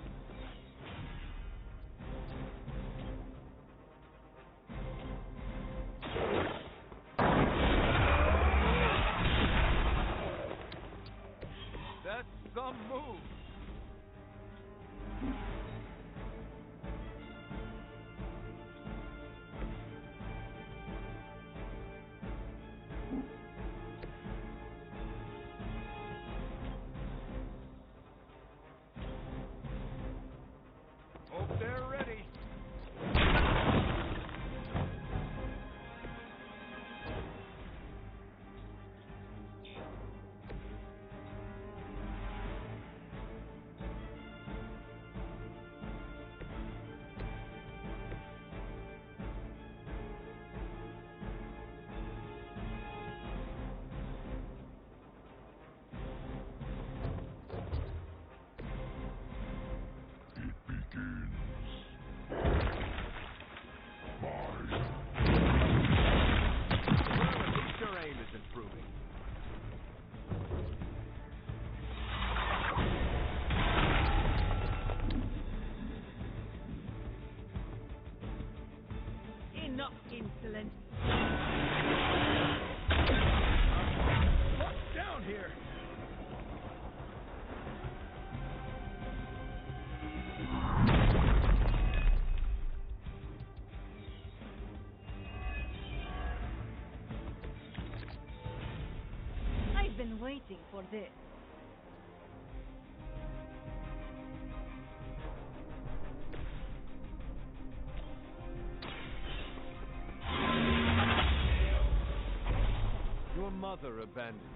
That's some move. Hope they're ready. Your aim is improving. Enough insolence. What's down here? I've been waiting for this. Your mother abandoned you.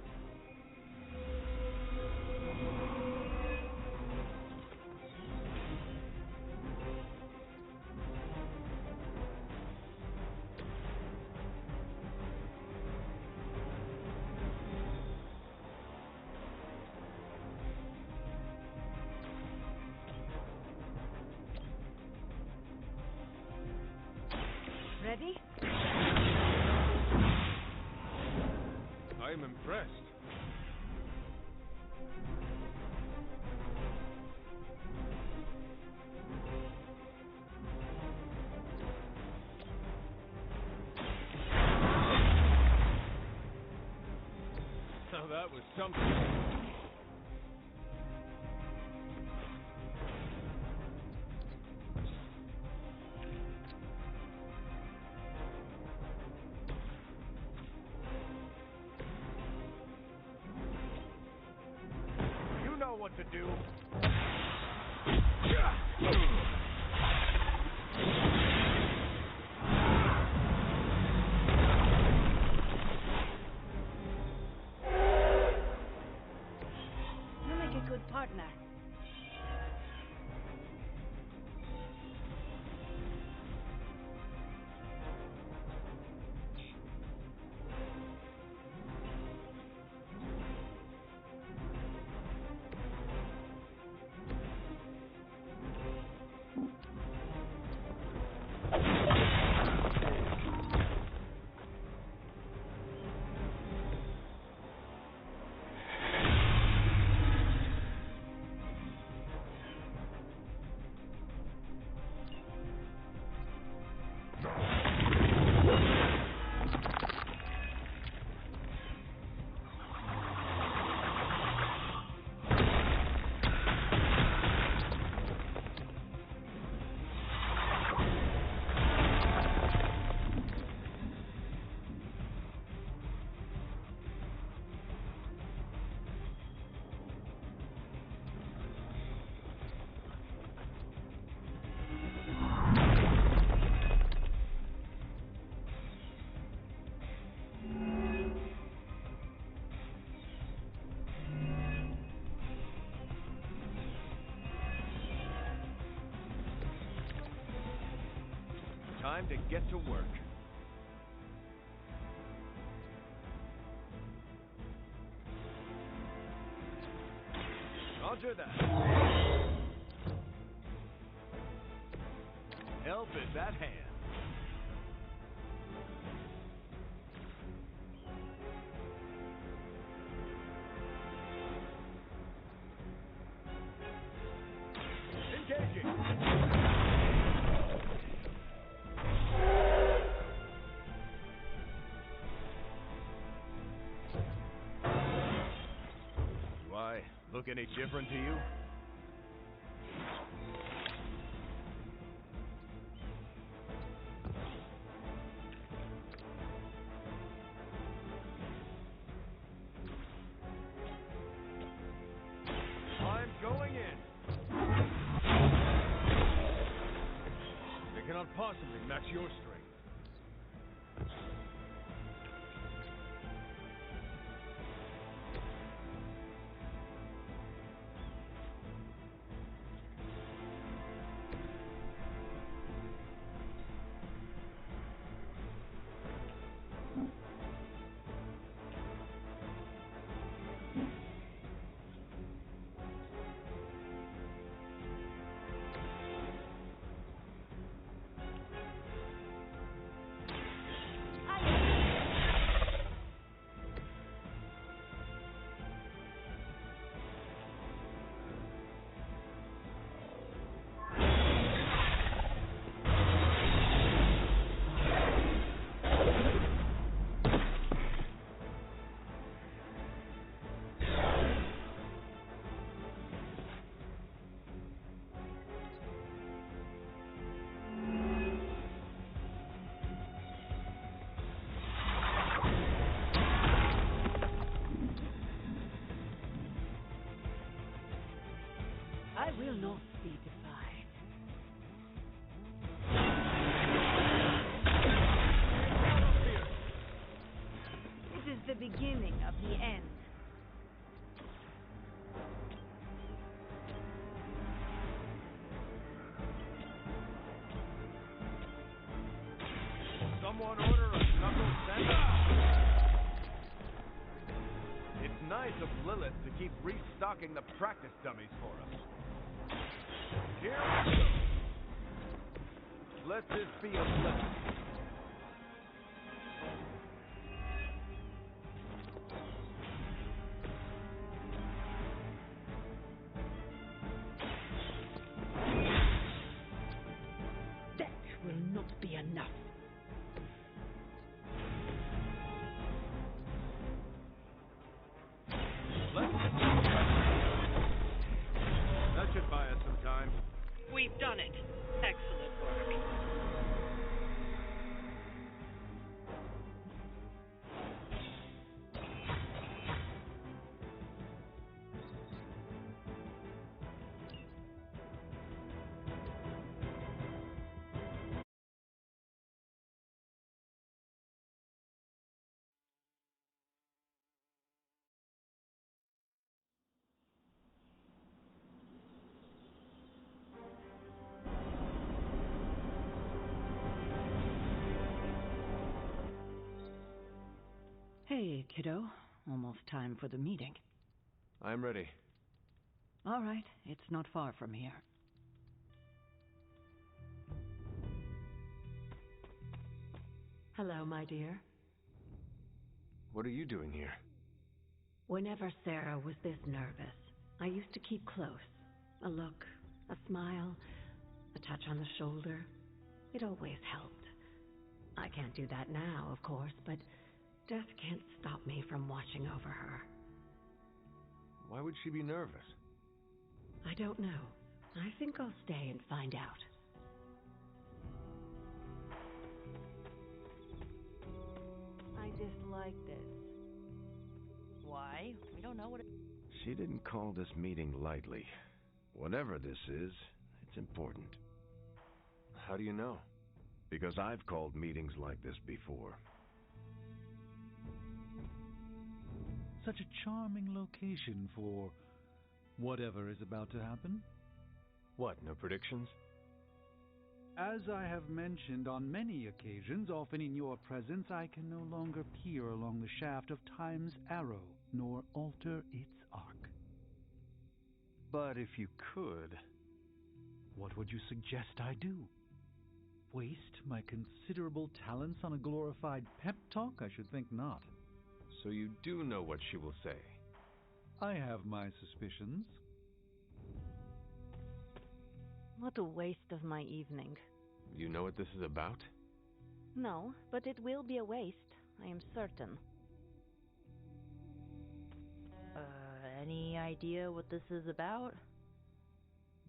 Ready? I am impressed. So that was something. You know what to do. You make a good partner. Time to get to work. Roger that. Help is at hand. Engaging. Do I look any different to you? I'm going in. They cannot possibly match your strength. I will not be defied. This is the beginning of the end. Someone order a knuckle sandwich. It's nice of Lilith to keep restocking the practice dummies for us. Here we go. Let this be a lesson. Hey, kiddo. Almost time for the meeting. I'm ready. All right, it's not far from here. Hello, my dear. What are you doing here? Whenever Sarah was this nervous, I used to keep close. A look, a smile, a touch on the shoulder. It always helped. I can't do that now, of course, but death can't stop me from watching over her. Why would she be nervous? I don't know. I think I'll stay and find out. I dislike this. Why? We don't know what it... She didn't call this meeting lightly. Whatever this is, it's important. How do you know? Because I've called meetings like this before. Such a charming location for whatever is about to happen. What, no predictions? As I have mentioned on many occasions, often in your presence, I can no longer peer along the shaft of time's arrow, nor alter its arc. But if you could, what would you suggest I do? Waste my considerable talents on a glorified pep talk? I should think not. So you do know what she will say? I have my suspicions. What a waste of my evening. You know what this is about? No, but it will be a waste, I am certain. Any idea what this is about?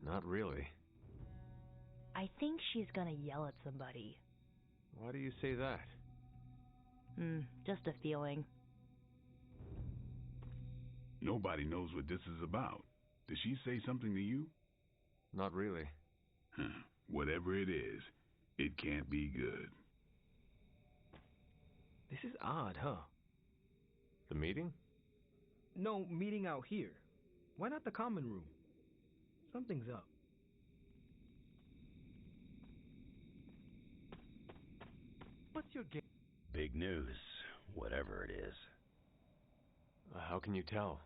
Not really. I think she's gonna yell at somebody. Why do you say that? Just a feeling. Nobody knows what this is about. Did she say something to you? Not really. Whatever it is, it can't be good. This is odd, huh? The meeting? No, meeting out here. Why not the common room? Something's up. What's your game? Big news, whatever it is. How can you tell?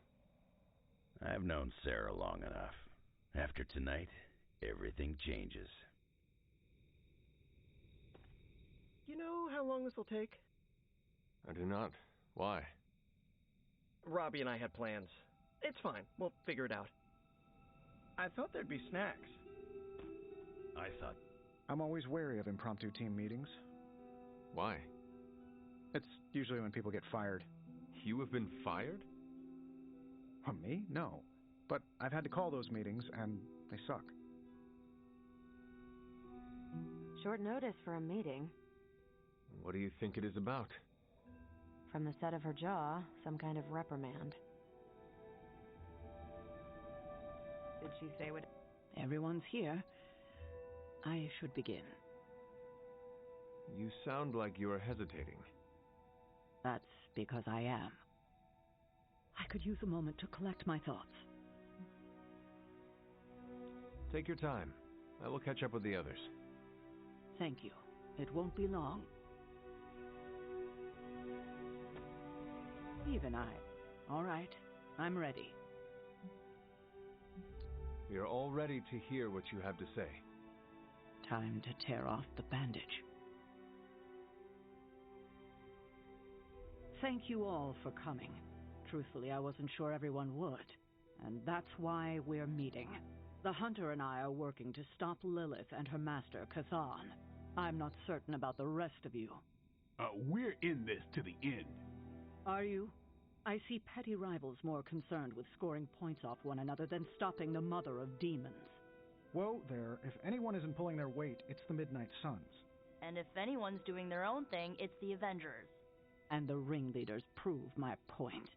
I've known Sarah long enough. After tonight, everything changes. You know how long this will take? I do not. Why? Robbie and I had plans. It's fine. We'll figure it out. I thought there'd be snacks. I thought... I'm always wary of impromptu team meetings. Why? It's usually when people get fired. You have been fired? Me? No. But I've had to call those meetings, and they suck. Short notice for a meeting. What do you think it is about? From the set of her jaw, some kind of reprimand. Did she say what... Everyone's here. I should begin. You sound like you are hesitating. That's because I am. I could use a moment to collect my thoughts. Take your time. I will catch up with the others. Thank you. It won't be long. Even I. All right. I'm ready. We are all ready to hear what you have to say. Time to tear off the bandage. Thank you all for coming. Truthfully, I wasn't sure everyone would. And that's why we're meeting. The Hunter and I are working to stop Lilith and her master, Cathan. I'm not certain about the rest of you. We're in this to the end. Are you? I see petty rivals more concerned with scoring points off one another than stopping the mother of demons. Whoa there, if anyone isn't pulling their weight, it's the Midnight Suns. And if anyone's doing their own thing, it's the Avengers. And the ringleaders prove my point.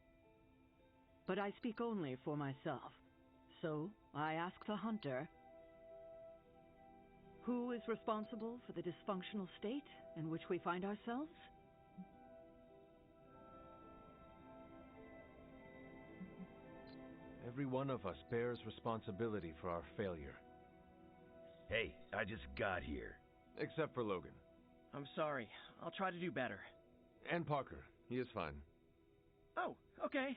But I speak only for myself. So, I ask the Hunter, who is responsible for the dysfunctional state in which we find ourselves? Every one of us bears responsibility for our failure. Hey, I just got here. Except for Logan. I'm sorry. I'll try to do better. And Parker. He is fine. Oh, okay.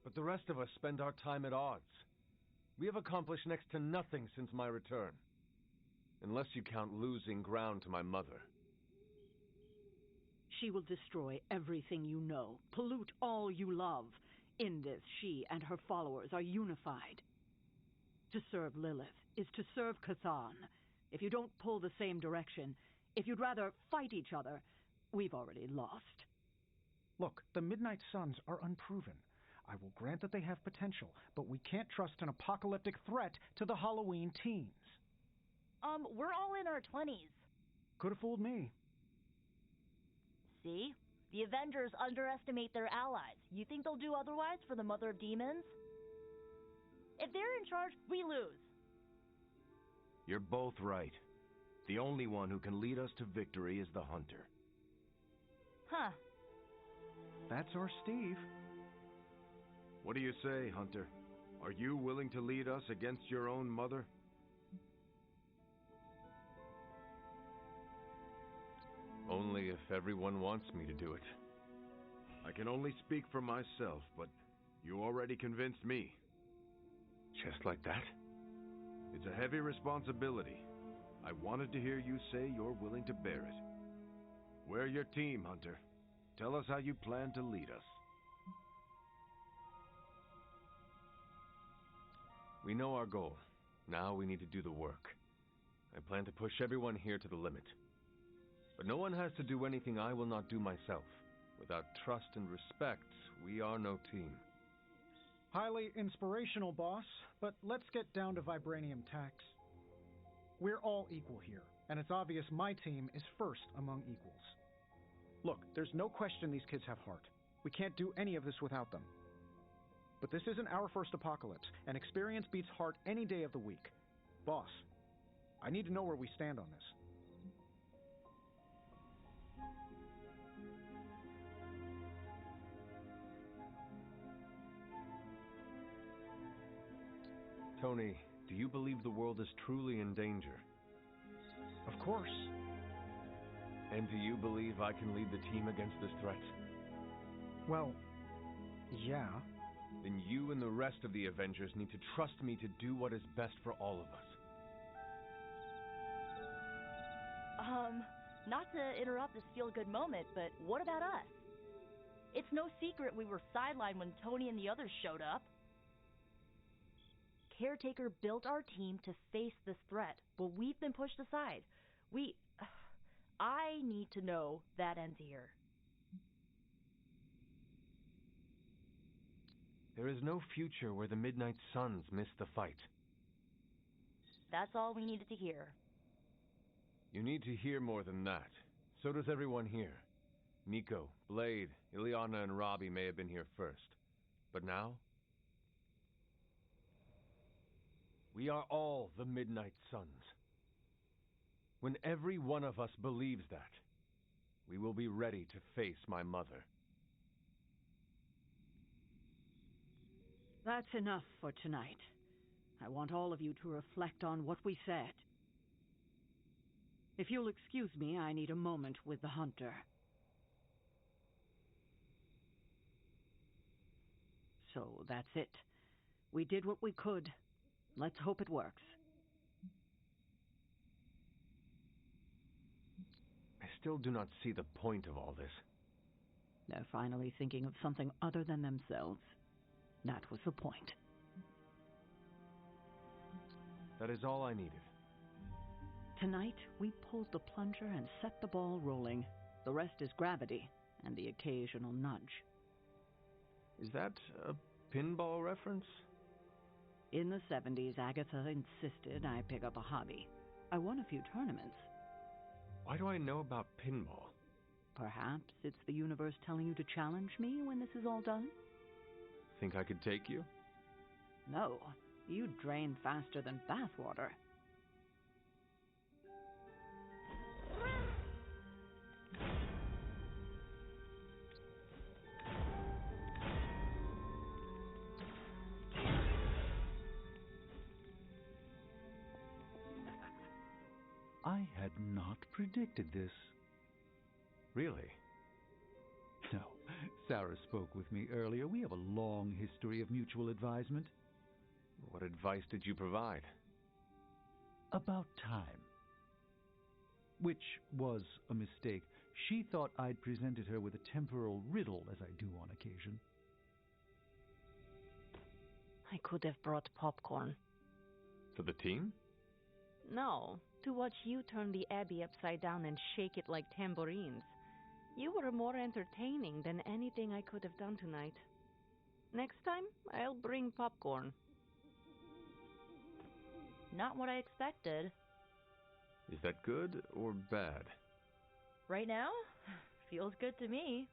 But the rest of us spend our time at odds. We have accomplished next to nothing since my return. Unless you count losing ground to my mother. She will destroy everything you know, pollute all you love. In this, she and her followers are unified. To serve Lilith is to serve Cthulhu. If you don't pull the same direction, if you'd rather fight each other, we've already lost. Look, the Midnight Suns are unproven. I will grant that they have potential, but we can't trust an apocalyptic threat to the Halloween teens. We're all in our 20s. Could have fooled me. See? The Avengers underestimate their allies. You think they'll do otherwise for the Mother of Demons? If they're in charge, we lose. You're both right. The only one who can lead us to victory is the Hunter. Huh. That's our Steve. What do you say, Hunter? Are you willing to lead us against your own mother? Only if everyone wants me to do it. I can only speak for myself, but you already convinced me. Just like that? It's a heavy responsibility. I wanted to hear you say you're willing to bear it. We're your team, Hunter. Tell us how you plan to lead us. We know our goal. Now we need to do the work. I plan to push everyone here to the limit. But no one has to do anything I will not do myself. Without trust and respect, we are no team. Highly inspirational, boss, but let's get down to vibranium tax. We're all equal here, and it's obvious my team is first among equals. Look, there's no question these kids have heart. We can't do any of this without them. But this isn't our first apocalypse, and experience beats heart any day of the week. Boss, I need to know where we stand on this. Tony, do you believe the world is truly in danger? Of course. And do you believe I can lead the team against this threat? Well, yeah. Then you and the rest of the Avengers need to trust me to do what is best for all of us. Not to interrupt this feel-good moment, but what about us? It's no secret we were sidelined when Tony and the others showed up. Caretaker built our team to face this threat, but we've been pushed aside. I need to know that ends here. There is no future where the Midnight Suns miss the fight. That's all we needed to hear. You need to hear more than that. So does everyone here. Nico, Blade, Ileana, and Robbie may have been here first. But now? We are all the Midnight Suns. When every one of us believes that, we will be ready to face my mother. That's enough for tonight. I want all of you to reflect on what we said. If you'll excuse me, I need a moment with the Hunter. So that's it. We did what we could. Let's hope it works. I still do not see the point of all this. They're finally thinking of something other than themselves. That was the point. That is all I needed. Tonight, we pulled the plunger and set the ball rolling. The rest is gravity and the occasional nudge. Is that a pinball reference? In the 70s, Agatha insisted I pick up a hobby. I won a few tournaments. Why do I know about pinball? Perhaps it's the universe telling you to challenge me when this is all done? Think I could take you? No, you drain faster than bathwater. I had not predicted this. Really? No, Sarah spoke with me earlier. We have a long history of mutual advisement. What advice did you provide? About time. Which was a mistake. She thought I'd presented her with a temporal riddle, as I do on occasion. I could have brought popcorn. For the team? No, to watch you turn the abbey upside down and shake it like tambourines. You were more entertaining than anything I could have done tonight. Next time, I'll bring popcorn. Not what I expected. Is that good or bad? Right now, feels good to me.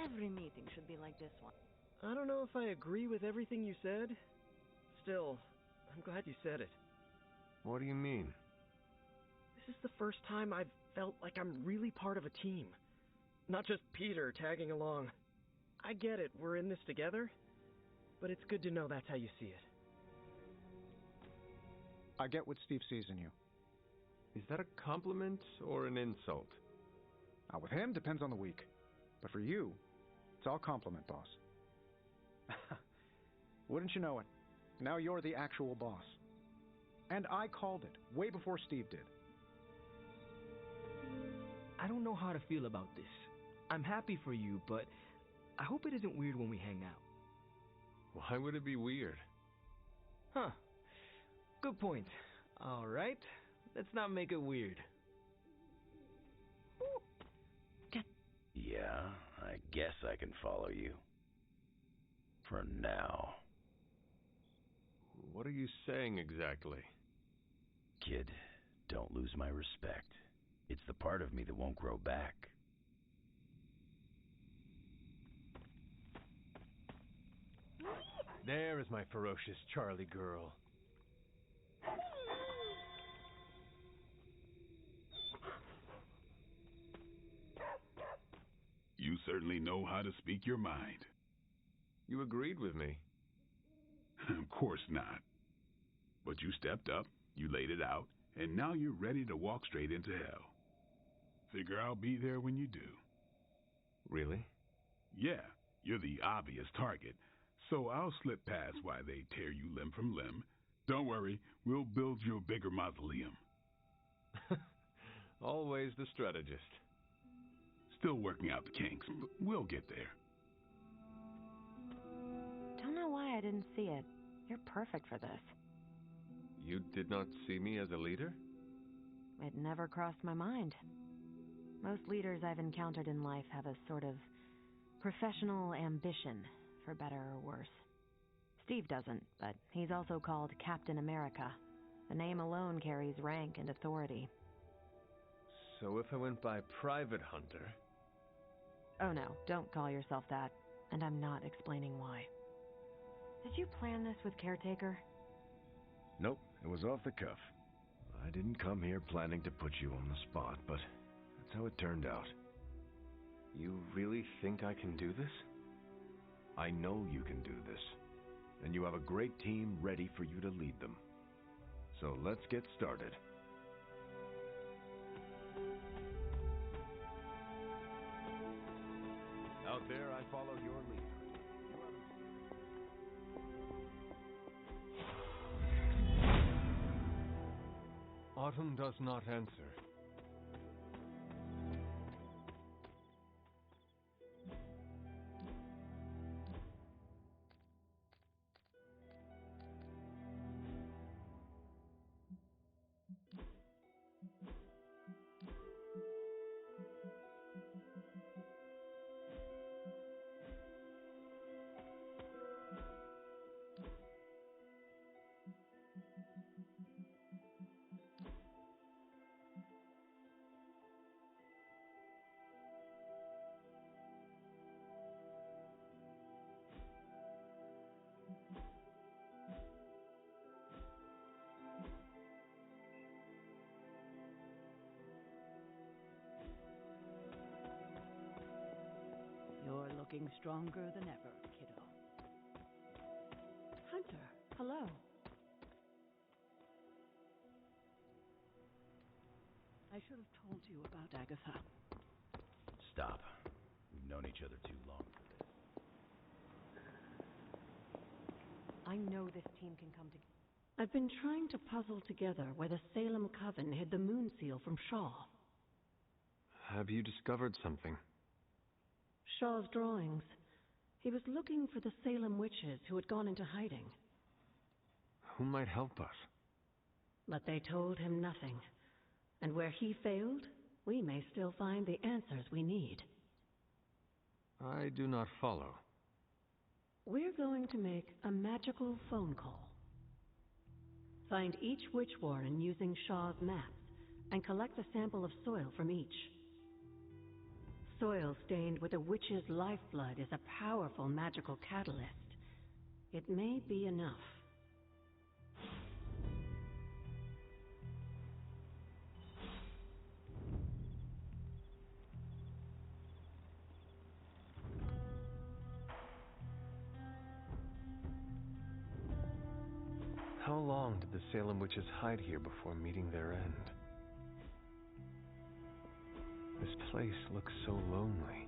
Every meeting should be like this one. I don't know if I agree with everything you said. Still, I'm glad you said it. What do you mean? This is the first time I've felt like I'm really part of a team. Not just Peter tagging along. I get it, we're in this together, but it's good to know that's how you see it. I get what Steve sees in you. Is that a compliment or an insult? With him, depends on the week. But for you, it's all compliment, boss. Wouldn't you know it? Now you're the actual boss. And I called it, way before Steve did. I don't know how to feel about this. I'm happy for you, but I hope it isn't weird when we hang out. Why would it be weird? Huh. Good point. All right. Let's not make it weird. Yeah, I guess I can follow you. For now. What are you saying exactly? Kid, don't lose my respect. It's the part of me that won't grow back. There is my ferocious Charlie girl. You certainly know how to speak your mind. You agreed with me. Of course not. But you stepped up, you laid it out, and now you're ready to walk straight into hell. Figure I'll be there when you do. Really? Yeah, you're the obvious target, so I'll slip past why they tear you limb from limb. Don't worry, we'll build you a bigger mausoleum. Always the strategist. Still working out the kinks, but we'll get there. Don't know why I didn't see it. You're perfect for this. You did not see me as a leader? It never crossed my mind. Most leaders I've encountered in life have a sort of professional ambition, for better or worse. Steve doesn't, but he's also called Captain America. The name alone carries rank and authority. So if I went by Private Hunter... Oh no, don't call yourself that. And I'm not explaining why. Did you plan this with Caretaker? Nope, it was off the cuff. I didn't come here planning to put you on the spot, but that's how it turned out. You really think I can do this? I know you can do this, and you have a great team ready for you to lead them. So let's get started. Out there, I followed your lead. Autumn does not answer. You're looking stronger than ever, kiddo. Hunter, hello. I should have told you about Agatha. Stop. We've known each other too long for this. I know this team can come together. I've been trying to puzzle together where the Salem Coven hid the moon seal from Shaw. Have you discovered something? Shaw's drawings. He was looking for the Salem witches who had gone into hiding. Who might help us? But they told him nothing. And where he failed, we may still find the answers we need. I do not follow. We're going to make a magical phone call. Find each witch warren using Shaw's maps, and collect a sample of soil from each. Soil stained with a witch's lifeblood is a powerful magical catalyst. It may be enough. How long did the Salem witches hide here before meeting their end? This place looks so lonely.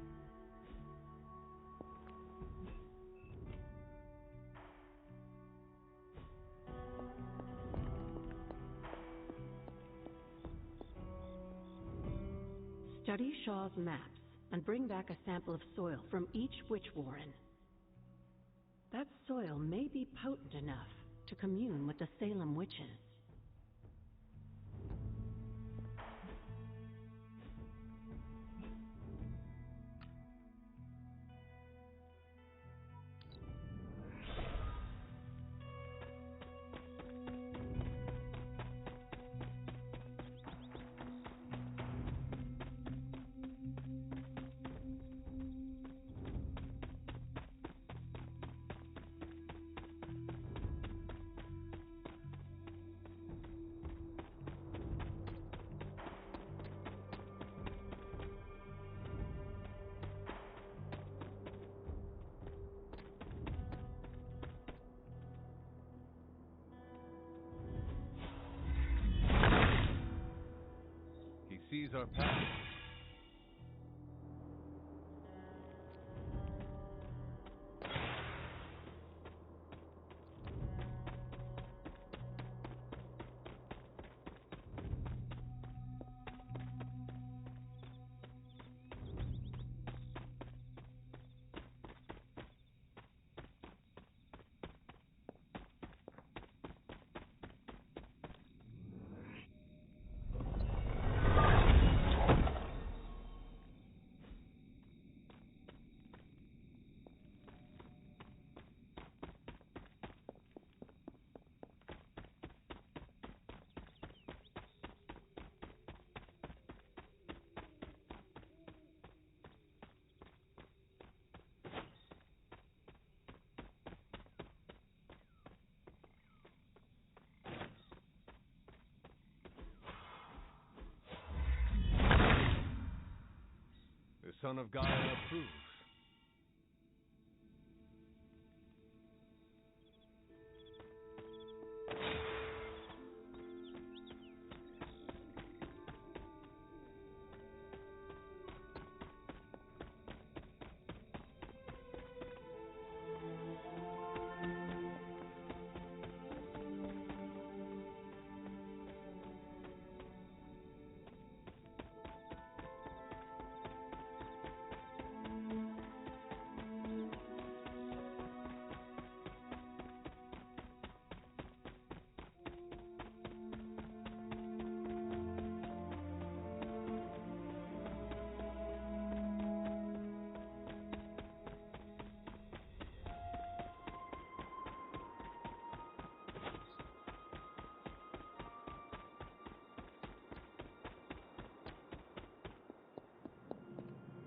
Study Shaw's maps and bring back a sample of soil from each witch warren. That soil may be potent enough to commune with the Salem witches. Sees our path. The Son of God approves.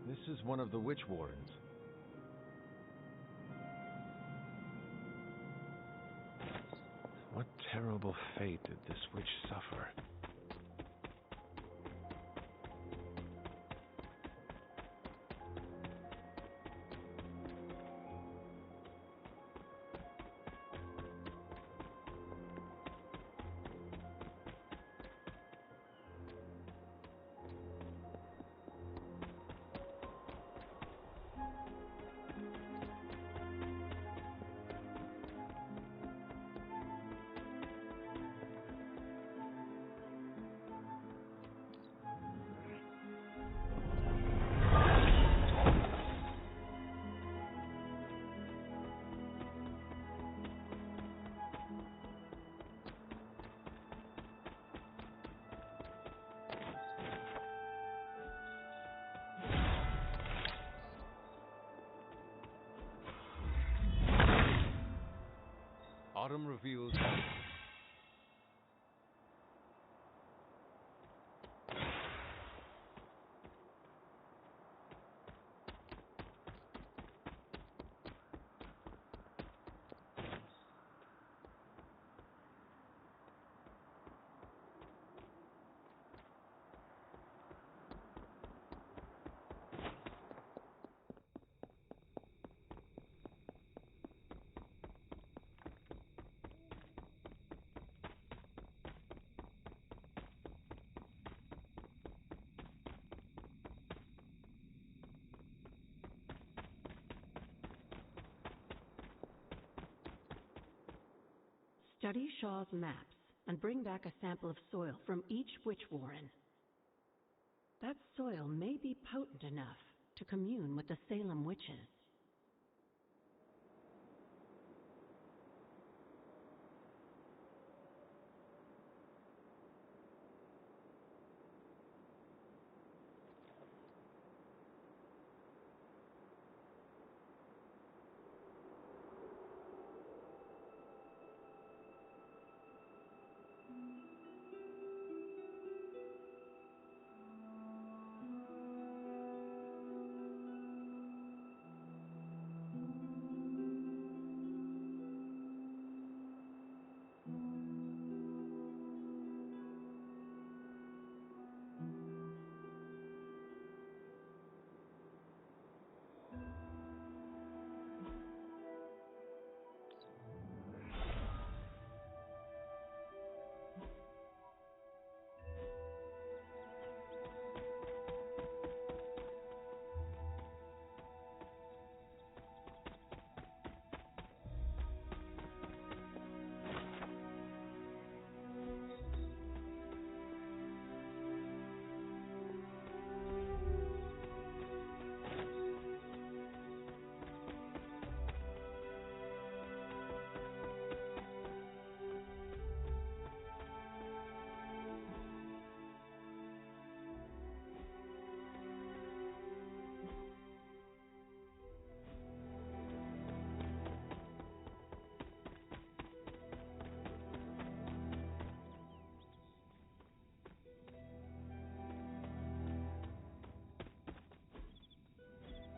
This is one of the witch warrens. What terrible fate did this witch suffer? bottom reveals... Study Shaw's maps and bring back a sample of soil from each witch warren. That soil may be potent enough to commune with the Salem witches.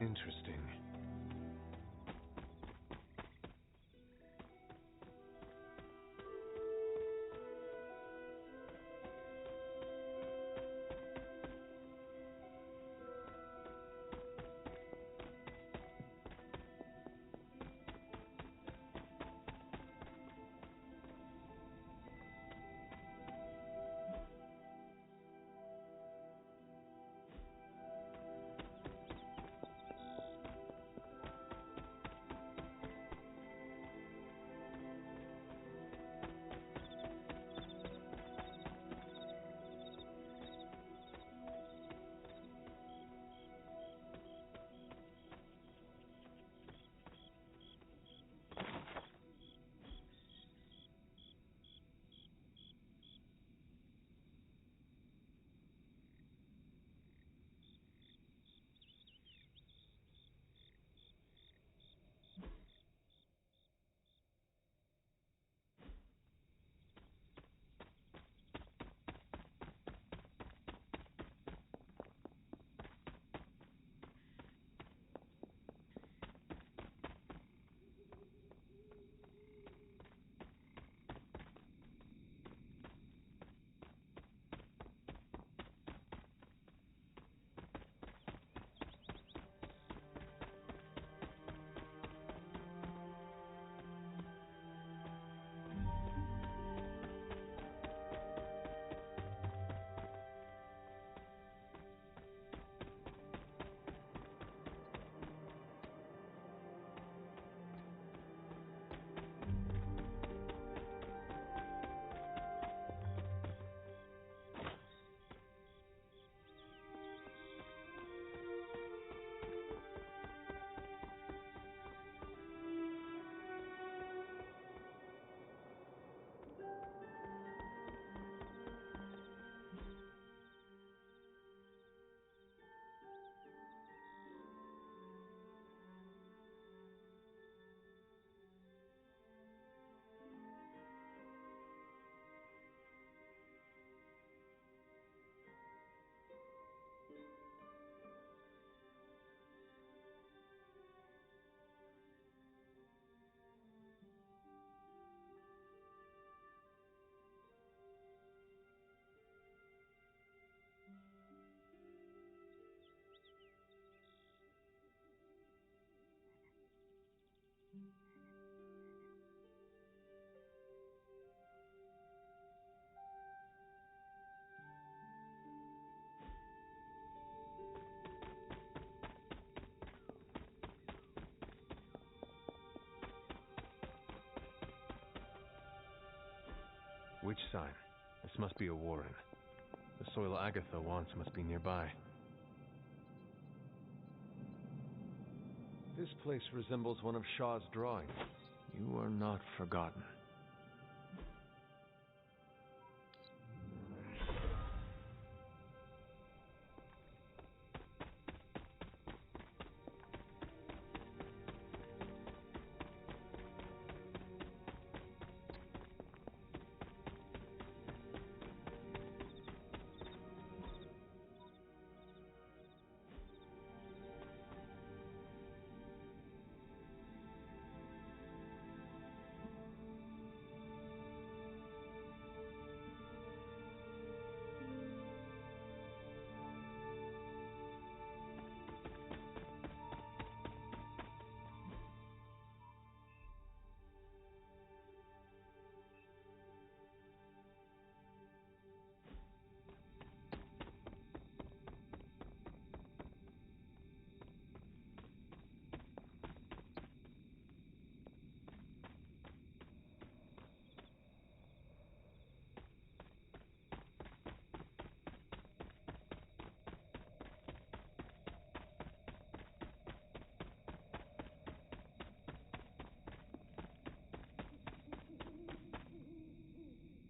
Interesting. witch sign. This must be a warren. The soil Agatha wants must be nearby. This place resembles one of Shaw's drawings. You are not forgotten.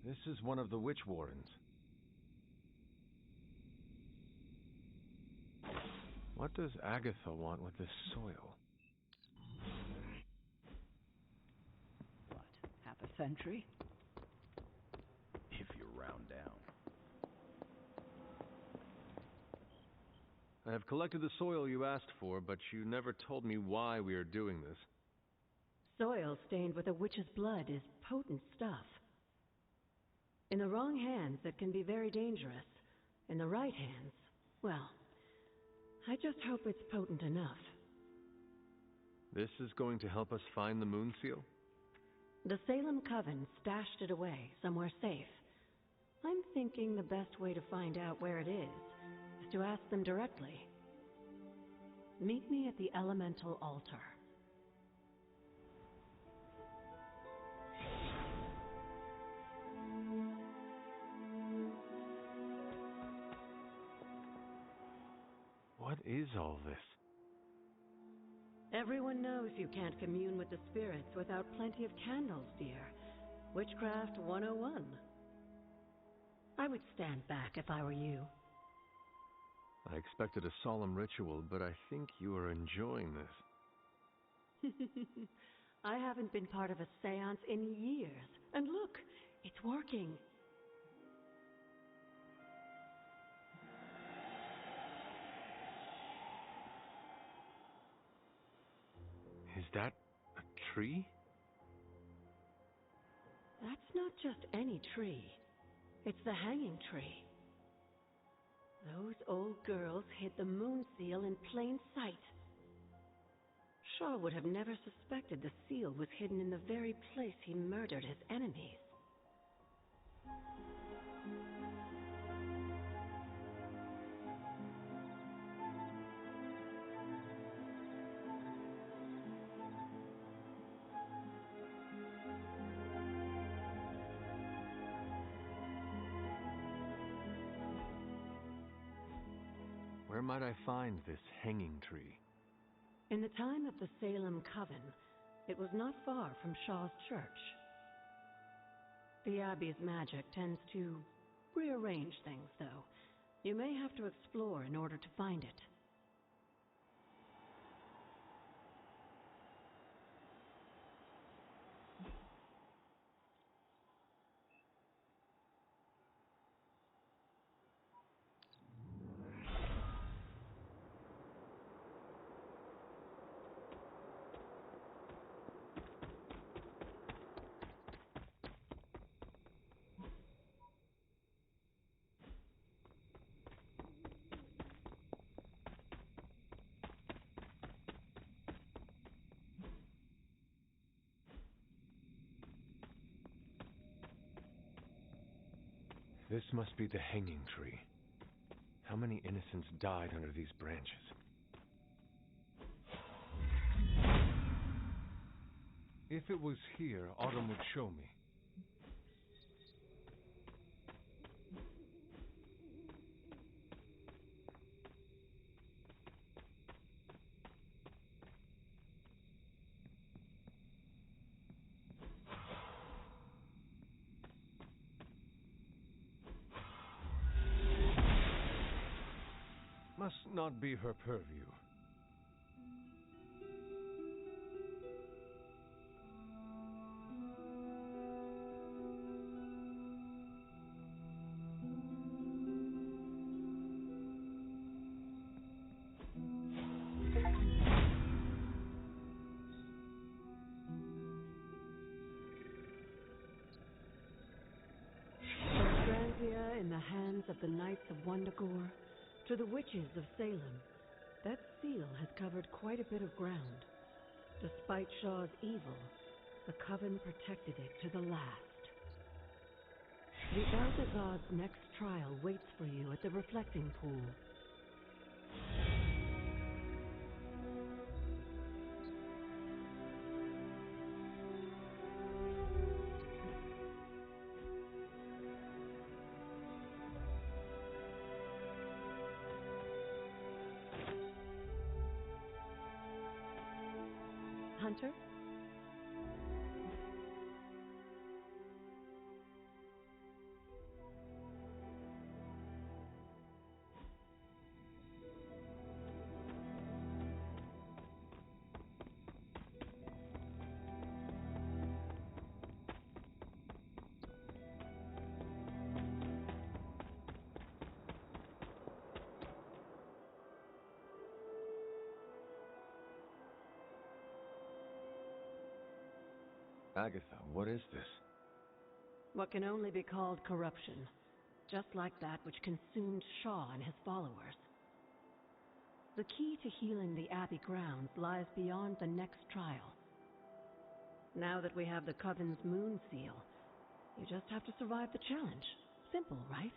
This is one of the witch warrens. What does Agatha want with this soil? What, half a century? If you round down. I have collected the soil you asked for, but you never told me why we are doing this. Soil stained with a witch's blood is potent stuff. In the wrong hands, it can be very dangerous. In the right hands, well, I just hope it's potent enough. This is going to help us find the moon seal? The Salem Coven stashed it away, somewhere safe. I'm thinking the best way to find out where it is to ask them directly. Meet me at the Elemental Altar. What is all this? Everyone knows you can't commune with the spirits without plenty of candles, dear. Witchcraft 101. I would stand back if I were you. I expected a solemn ritual, but I think you are enjoying this. I haven't been part of a seance in years. And look, it's working. Is that a tree? That's not just any tree. It's the hanging tree. Those old girls hid the moon seal in plain sight. Shaw would have never suspected the seal was hidden in the very place he murdered his enemies. Where might I find this hanging tree? In the time of the Salem Coven, it was not far from Shaw's church. The Abbey's magic tends to rearrange things, though. You may have to explore in order to find it. This must be the hanging tree. How many innocents died under these branches? If it was here, Autumn would show me. must not be her purview. In the hands of the Knights of Wundagore, to the witches of Salem, that seal has covered quite a bit of ground. Despite Shaw's evil, the Coven protected it to the last. The Elder God's next trial waits for you at the reflecting pool. Hunter? Agatha, what is this? What can only be called corruption, just like that which consumed Shaw and his followers. The key to healing the Abbey grounds lies beyond the next trial. Now that we have the Coven's moon seal, you just have to survive the challenge. Simple, right?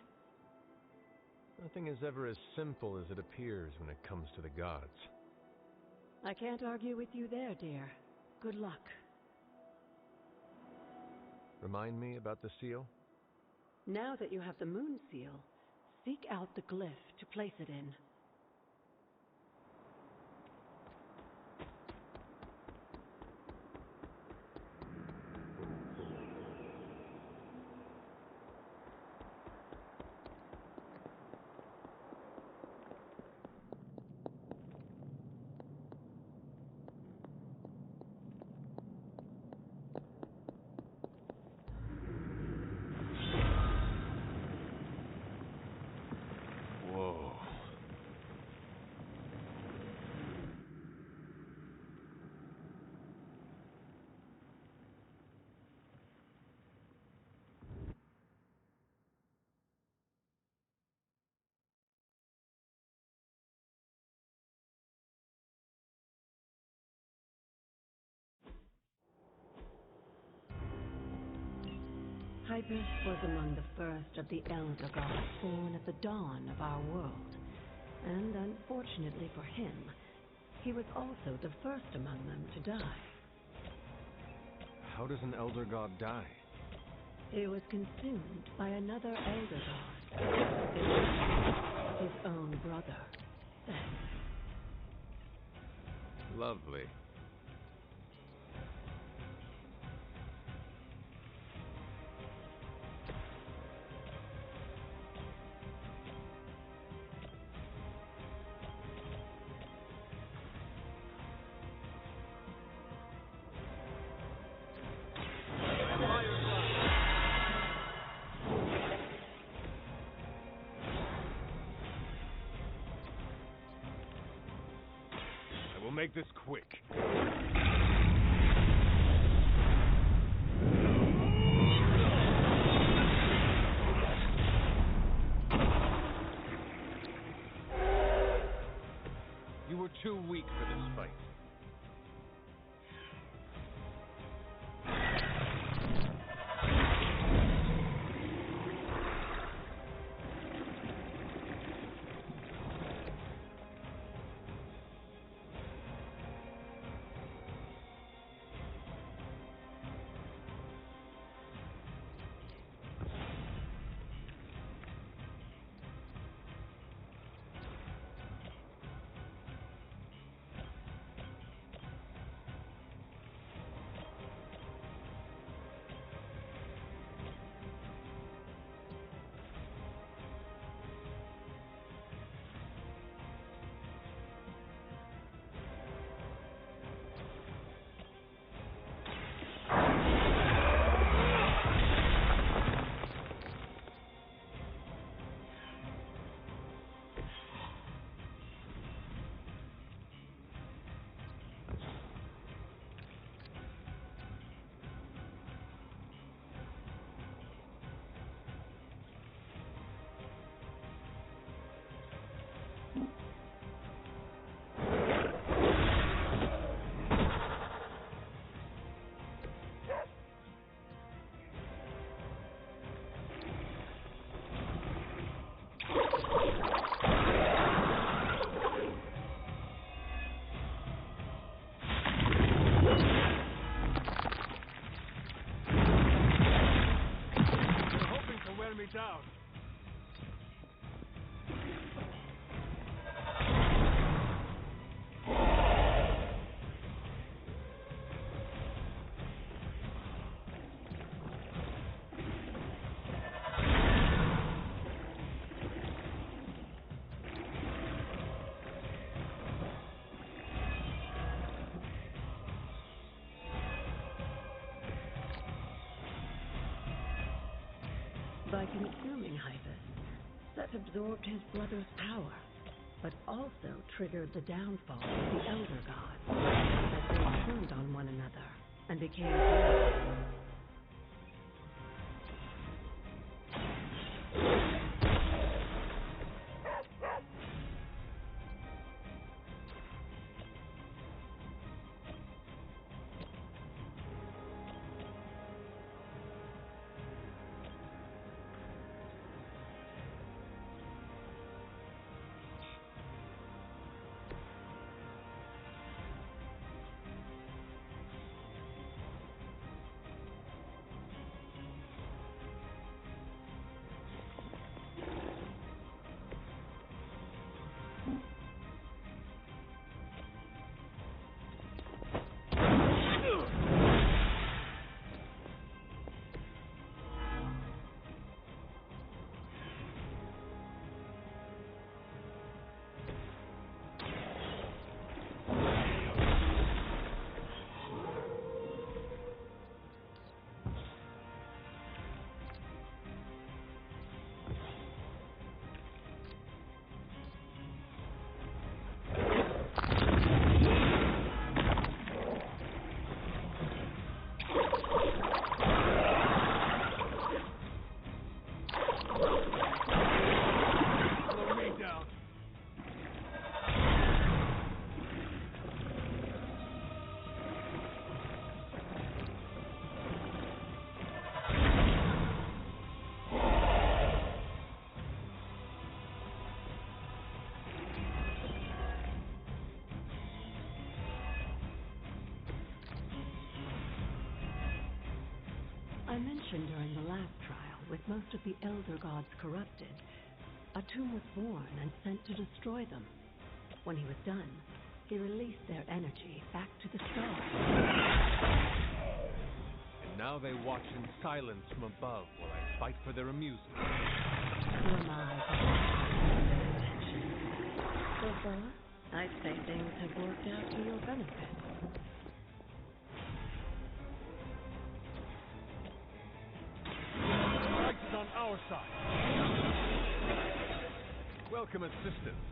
Nothing is ever as simple as it appears when it comes to the gods. I can't argue with you there, dear. Good luck. Remind me about the seal? Now that you have the moon seal, seek out the glyph to place it in. Hypus was among the first of the Elder Gods born at the dawn of our world, and unfortunately for him, he was also the first among them to die. How does an Elder God die? He was consumed by another Elder God, his own brother, Seth. Lovely. Make this quick. You were too weak for this fight. Down. By consuming Hypus, Seth absorbed his brother's power, but also triggered the downfall of the Elder Gods, as they turned on one another and became one. I mentioned during the last trial, with most of the Elder Gods corrupted, a tomb was born and sent to destroy them. When he was done, he released their energy back to the stars. And now they watch in silence from above while I fight for their amusement. Who am I to their intentions? So far, I'd say things have worked out to your benefit. On our side. Welcome assistance.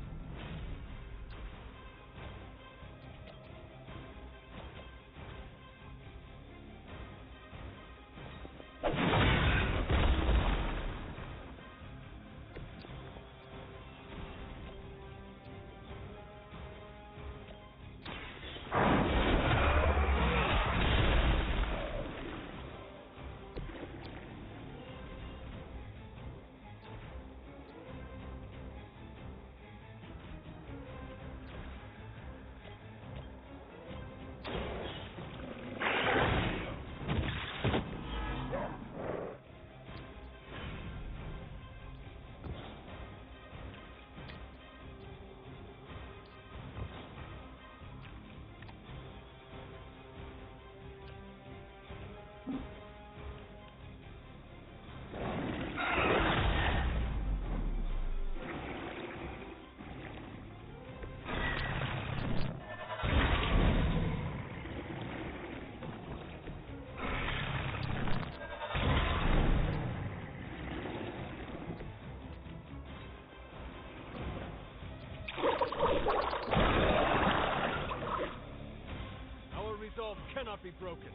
resolve cannot be broken.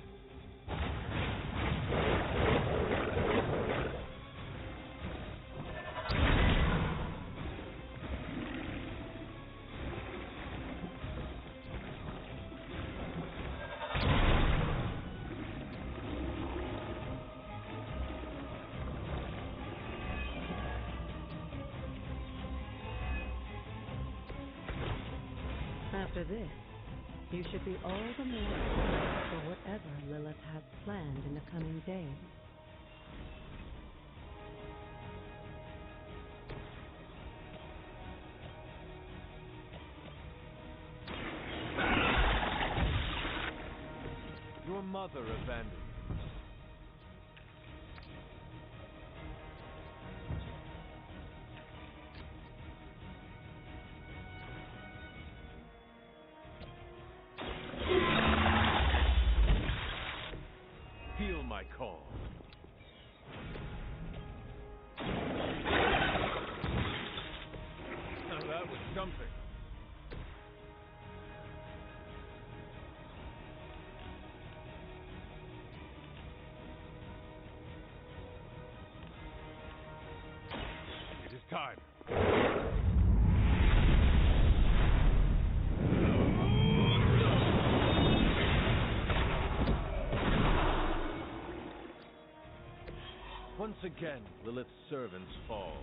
After this, you should be all the more prepared for whatever Lilith has planned in the coming days. Your mother abandoned you. Feel my call. Now that was something. It is time. Once again, Lilith's servants fall.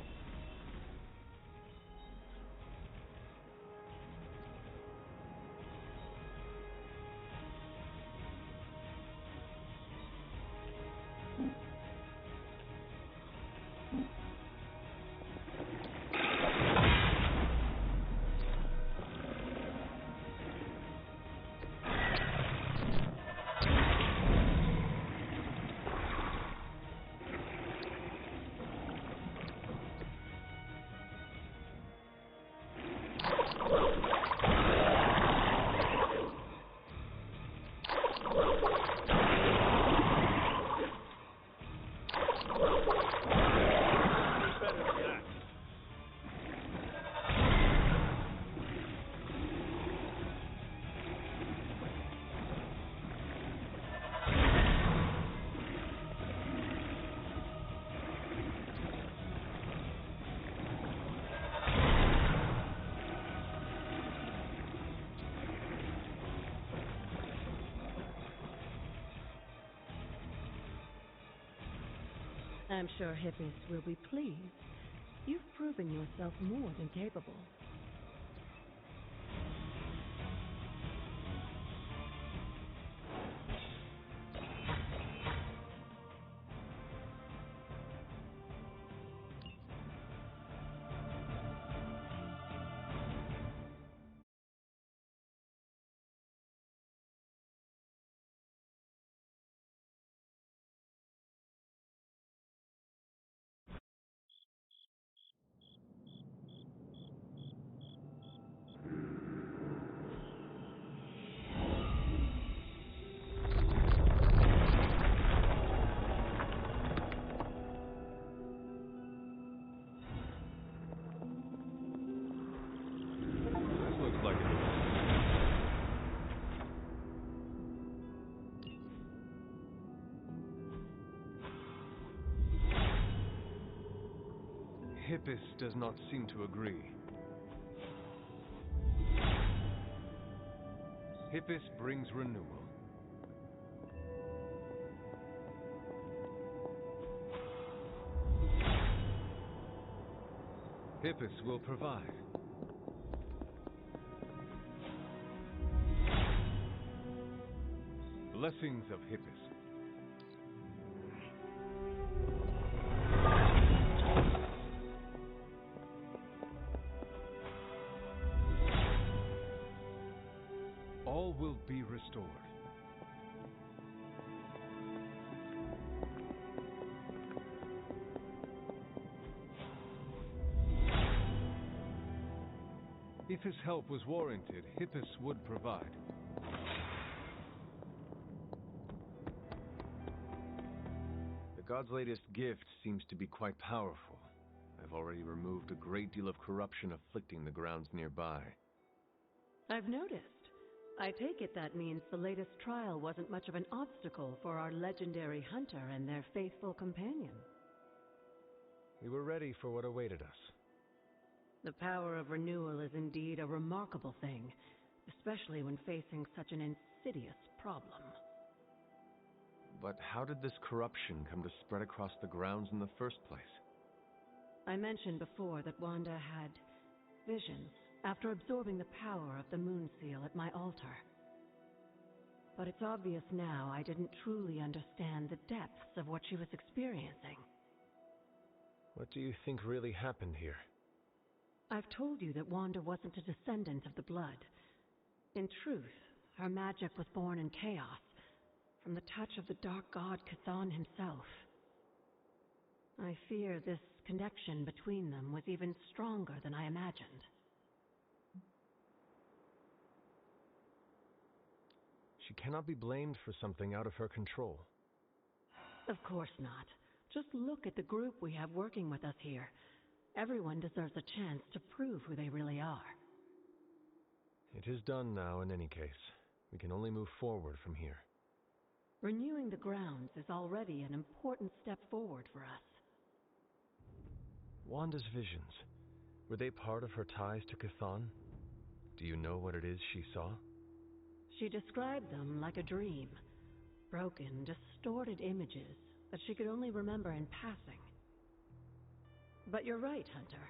I'm sure Hippis will be pleased. You've proven yourself more than capable. Hippis does not seem to agree. Hippis brings renewal. Hippis will provide. Blessings of Hippis. All will be restored. If his help was warranted, Hippis would provide. The god's latest gift seems to be quite powerful. I've already removed a great deal of corruption afflicting the grounds nearby. I've noticed. I take it that means the latest trial wasn't much of an obstacle for our legendary hunter and their faithful companion. We were ready for what awaited us. The power of renewal is indeed a remarkable thing, especially when facing such an insidious problem. But how did this corruption come to spread across the grounds in the first place? I mentioned before that Wanda had visions after absorbing the power of the moon seal at my altar. But it's obvious now I didn't truly understand the depths of what she was experiencing. What do you think really happened here? I've told you that Wanda wasn't a descendant of the blood. In truth, her magic was born in chaos, from the touch of the dark god Cthon himself. I fear this connection between them was even stronger than I imagined. She cannot be blamed for something out of her control. Of course not. Just look at the group we have working with us here. Everyone deserves a chance to prove who they really are. It is done now in any case. We can only move forward from here. Renewing the grounds is already an important step forward for us. Wanda's visions, were they part of her ties to Cthon? Do you know what it is she saw? She described them like a dream. Broken, distorted images that she could only remember in passing. But you're right, Hunter.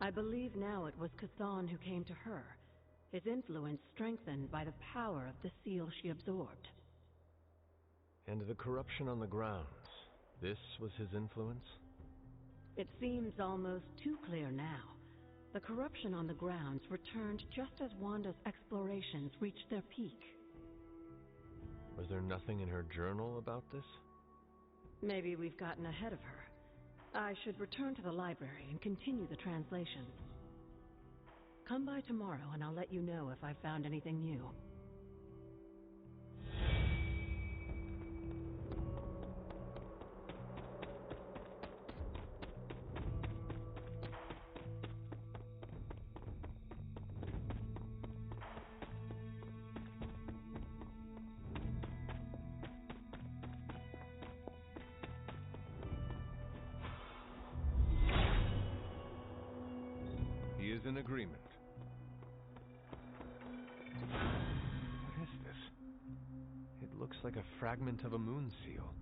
I believe now it was Cthon who came to her, his influence strengthened by the power of the seal she absorbed. And the corruption on the grounds, this was his influence? It seems almost too clear now. The corruption on the grounds returned just as Wanda's explorations reached their peak. Was there nothing in her journal about this? Maybe we've gotten ahead of her. I should return to the library and continue the translations. Come by tomorrow and I'll let you know if I've found anything new. He is in agreement. What is this? It looks like a fragment of a moon seal.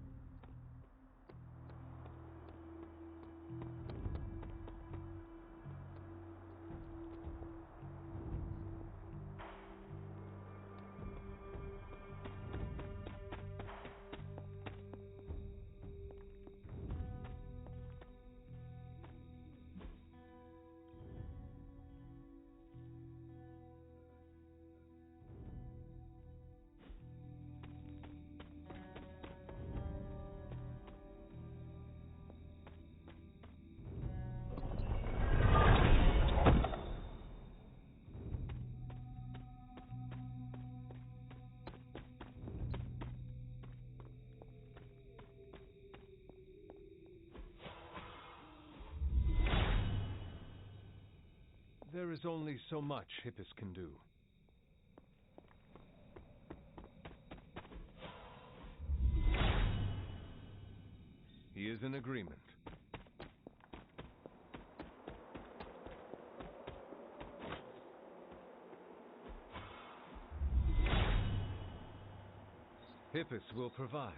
There is only so much Hippus can do. He is in agreement. Hippus will provide.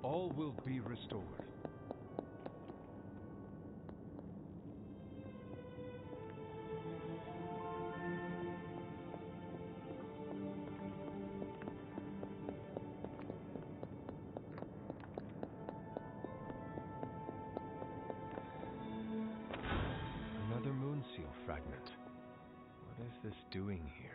All will be restored. Another moon seal fragment. What is this doing here?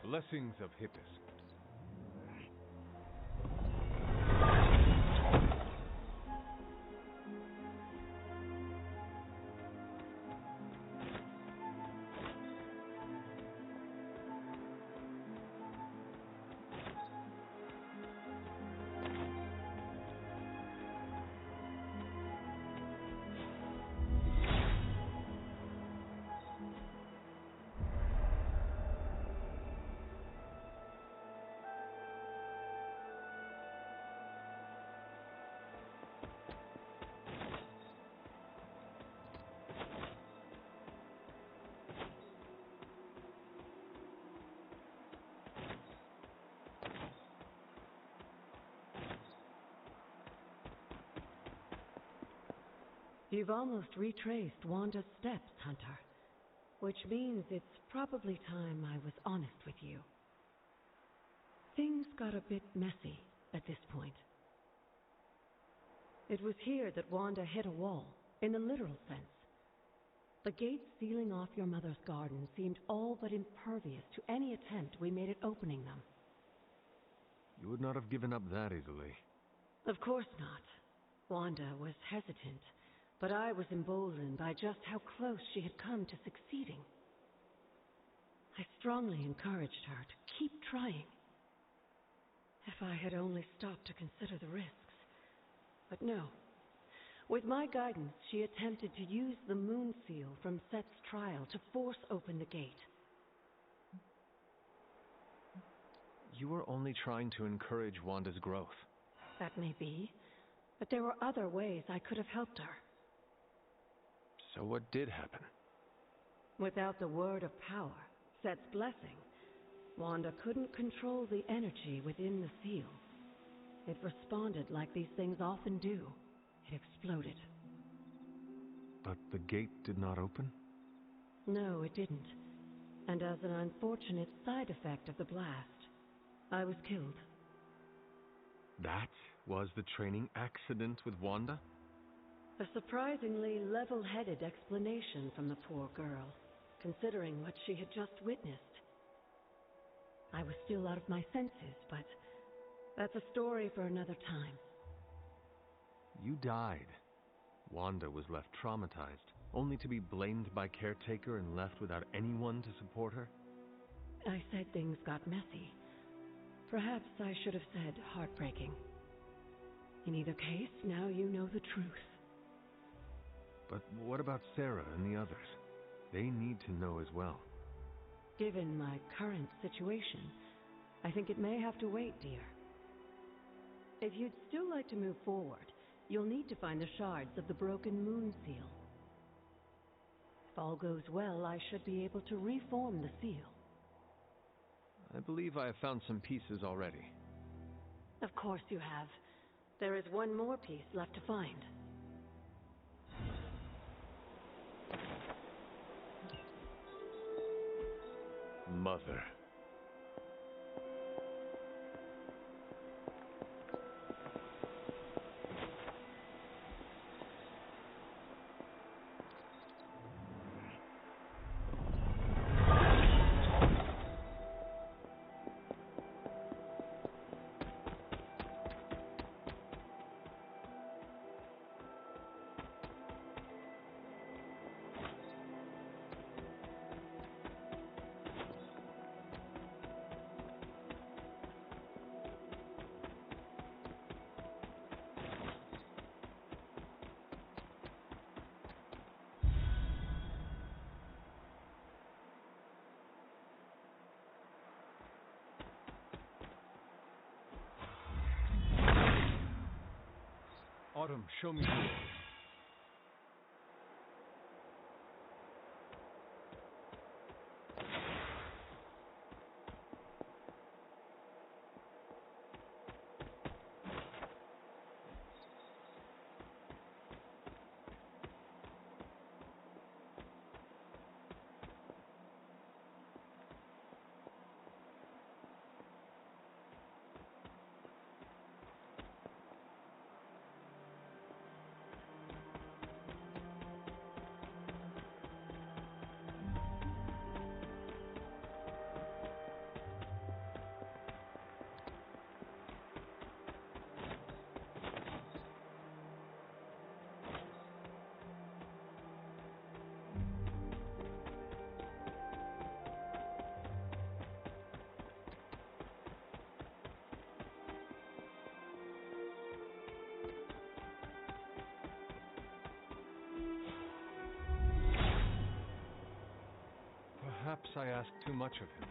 Blessings of Hippus. You've almost retraced Wanda's steps, Hunter. Which means it's probably time I was honest with you. Things got a bit messy at this point. It was here that Wanda hit a wall, in the literal sense. The gates sealing off your mother's garden seemed all but impervious to any attempt we made at opening them. You would not have given up that easily. Of course not. Wanda was hesitant. But I was emboldened by just how close she had come to succeeding. I strongly encouraged her to keep trying. If I had only stopped to consider the risks. But no. With my guidance, she attempted to use the moon seal from Set's trial to force open the gate. You were only trying to encourage Wanda's growth. That may be, but there were other ways I could have helped her. So what did happen? Without the word of power, Set's blessing, Wanda couldn't control the energy within the seal. It responded like these things often do. It exploded. But the gate did not open? No, it didn't. And as an unfortunate side effect of the blast, I was killed. That was the training accident with Wanda? A surprisingly level-headed explanation from the poor girl, considering what she had just witnessed. I was still out of my senses, but that's a story for another time. You died. Wanda was left traumatized, only to be blamed by caretaker and left without anyone to support her? I said things got messy. Perhaps I should have said heartbreaking. In either case, now you know the truth. But what about Sarah and the others? They need to know as well. Given my current situation, I think it may have to wait, dear. If you'd still like to move forward, you'll need to find the shards of the broken moon seal. If all goes well, I should be able to reform the seal. I believe I have found some pieces already. Of course you have. There is one more piece left to find. Mother. Autumn, show me the door. Perhaps I ask too much of him.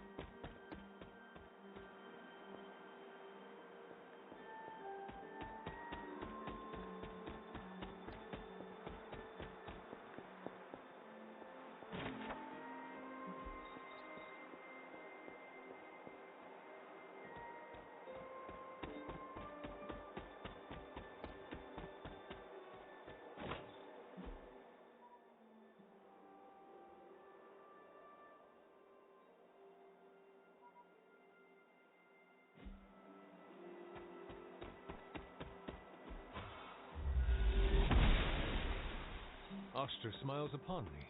Oster smiles upon me.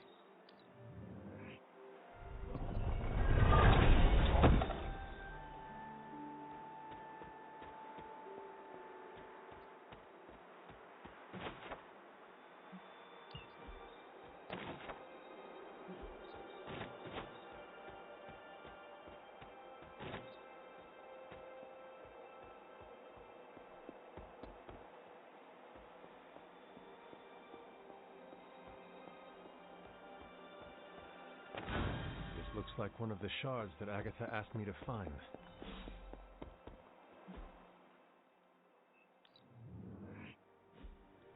Looks like one of the shards that Agatha asked me to find.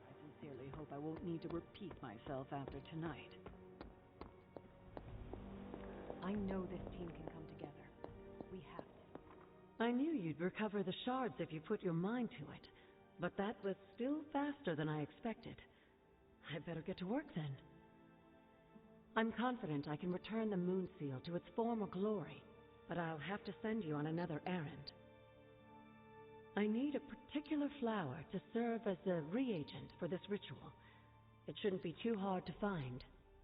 I sincerely hope I won't need to repeat myself after tonight. I know this team can come together. We have to. I knew you'd recover the shards if you put your mind to it, but that was still faster than I expected. I'd better get to work then. I'm confident I can return the moon seal to its former glory, but I'll have to send you on another errand. I need a particular flower to serve as a reagent for this ritual. It shouldn't be too hard to find.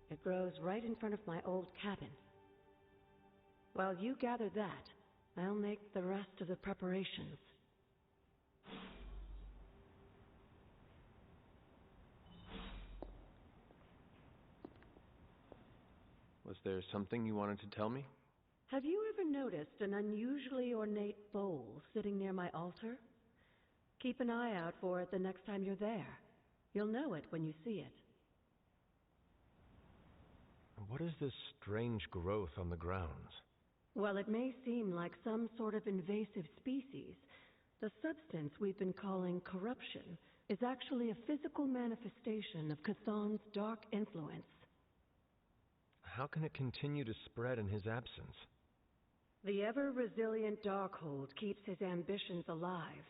It grows right in front of my old cabin. While you gather that, I'll make the rest of the preparations. Was there something you wanted to tell me? Have you ever noticed an unusually ornate bowl sitting near my altar? Keep an eye out for it the next time you're there. You'll know it when you see it. What is this strange growth on the grounds? While it may seem like some sort of invasive species, the substance we've been calling corruption is actually a physical manifestation of Chthon's dark influence. How can it continue to spread in his absence? The ever-resilient Darkhold keeps his ambitions alive,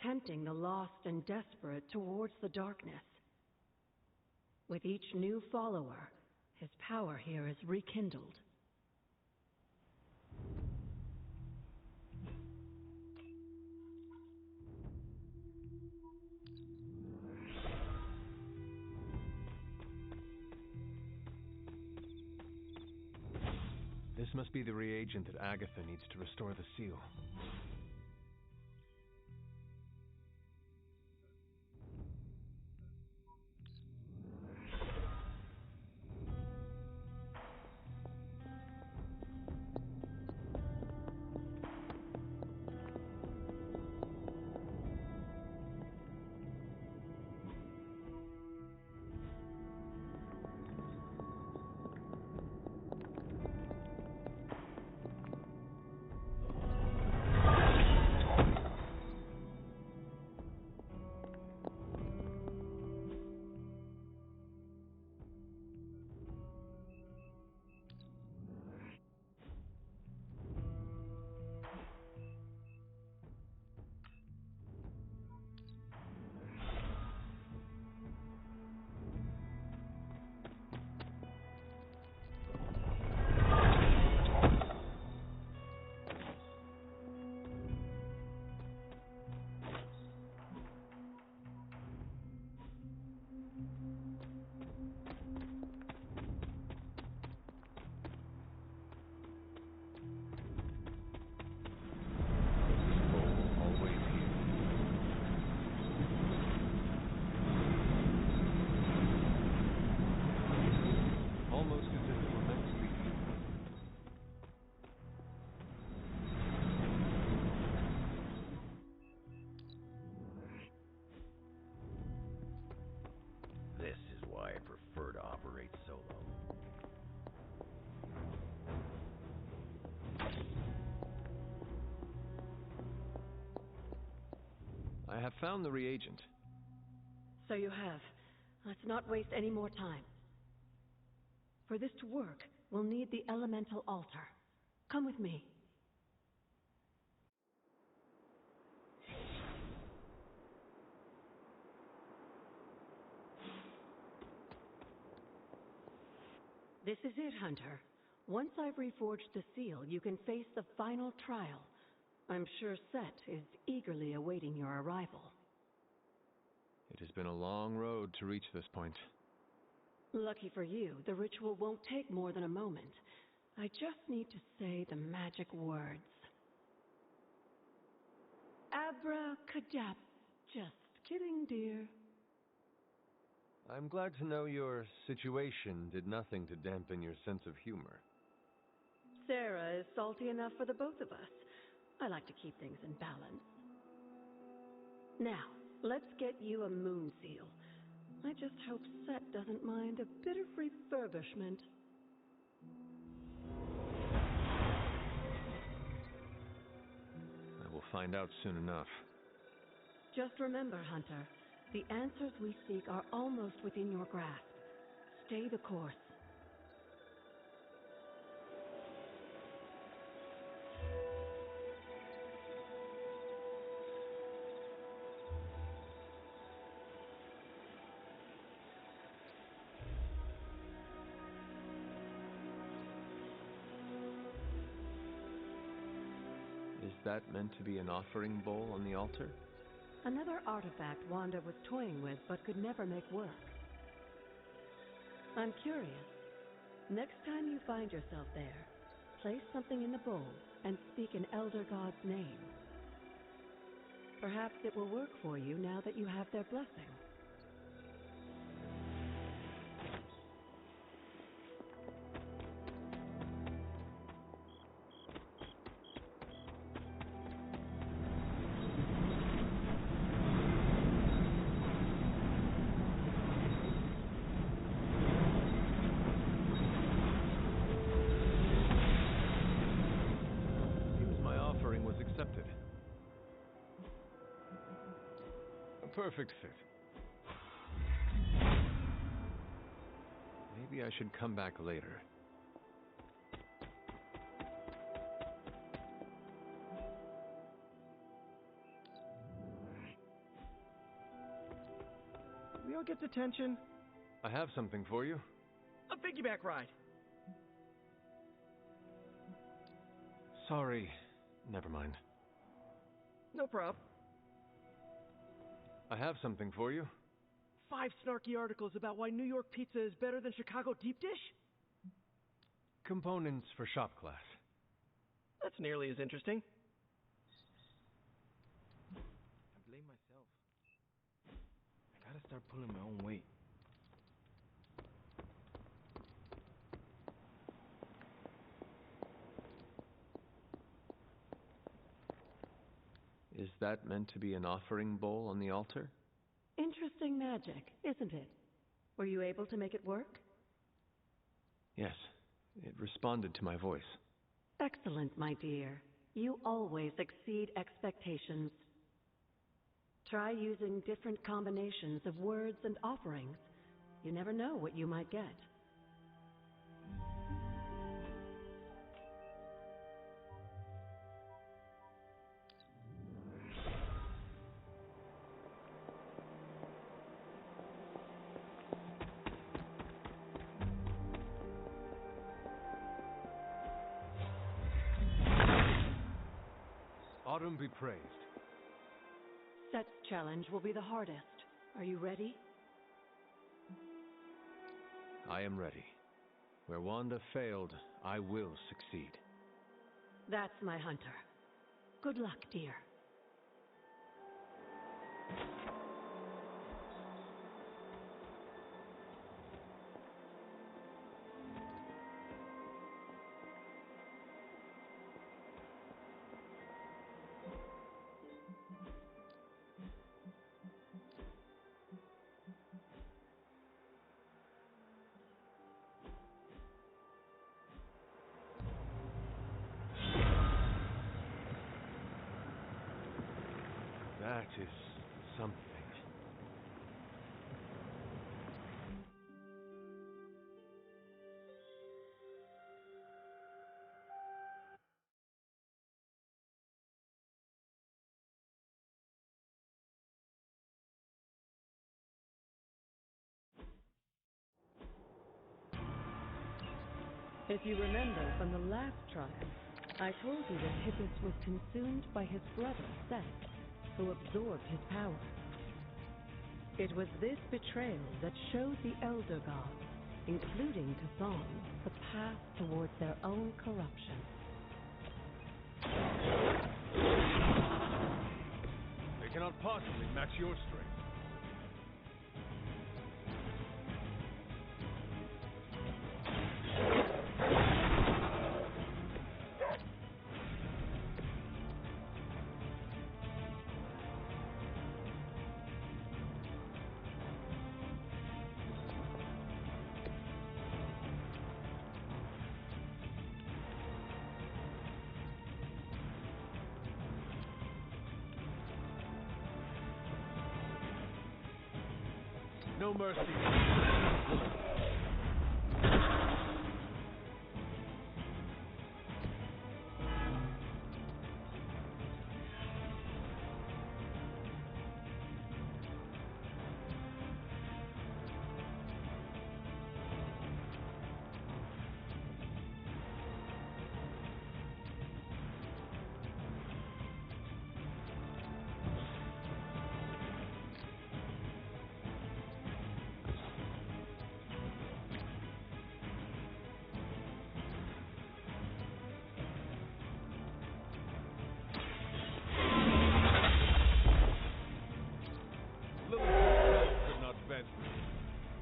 tempting the lost and desperate towards the darkness. With each new follower, his power here is rekindled. This must be the reagent that Agatha needs to restore the seal. I have found the reagent. So you have. Let's not waste any more time. For this to work, we'll need the elemental altar. Come with me. This is it, Hunter. Once I've reforged the seal, you can face the final trial. I'm sure Set is eagerly awaiting your arrival. It has been a long road to reach this point. Lucky for you, the ritual won't take more than a moment. I just need to say the magic words. Abracadabra. Just kidding, dear. I'm glad to know your situation did nothing to dampen your sense of humor. Sarah is salty enough for the both of us. I like to keep things in balance. Now, let's get you a moon seal. I just hope Set doesn't mind a bit of refurbishment. I will find out soon enough. Just remember, Hunter, the answers we seek are almost within your grasp. Stay the course. Is that meant to be an offering bowl on the altar? Another artifact Wanda was toying with but could never make work. I'm curious. Next time you find yourself there, place something in the bowl and speak an Elder God's name. Perhaps it will work for you now that you have their blessing. Accepted. A perfect fit. Maybe I should come back later. Leo gets attention. I have something for you. A piggyback ride. Sorry. Never mind. No prob. I have something for you. 5 snarky articles about why New York pizza is better than Chicago deep dish? Components for shop class. That's nearly as interesting. I blame myself. I gotta start pulling my own weight. Is that meant to be an offering bowl on the altar? Interesting magic, isn't it? Were you able to make it work? Yes, it responded to my voice. Excellent, my dear. You always exceed expectations. Try using different combinations of words and offerings. You never know what you might get. Autumn be praised. Set's challenge will be the hardest. Are you ready? I am ready. Where Wanda failed, I will succeed. That's my Hunter. Good luck, dear. That is something. If you remember from the last trial, I told you that Hippus was consumed by his brother, Seth, who absorbed his power. It was this betrayal that showed the Elder Gods, including Chthon, the path towards their own corruption. They cannot possibly match your strength. No mercy.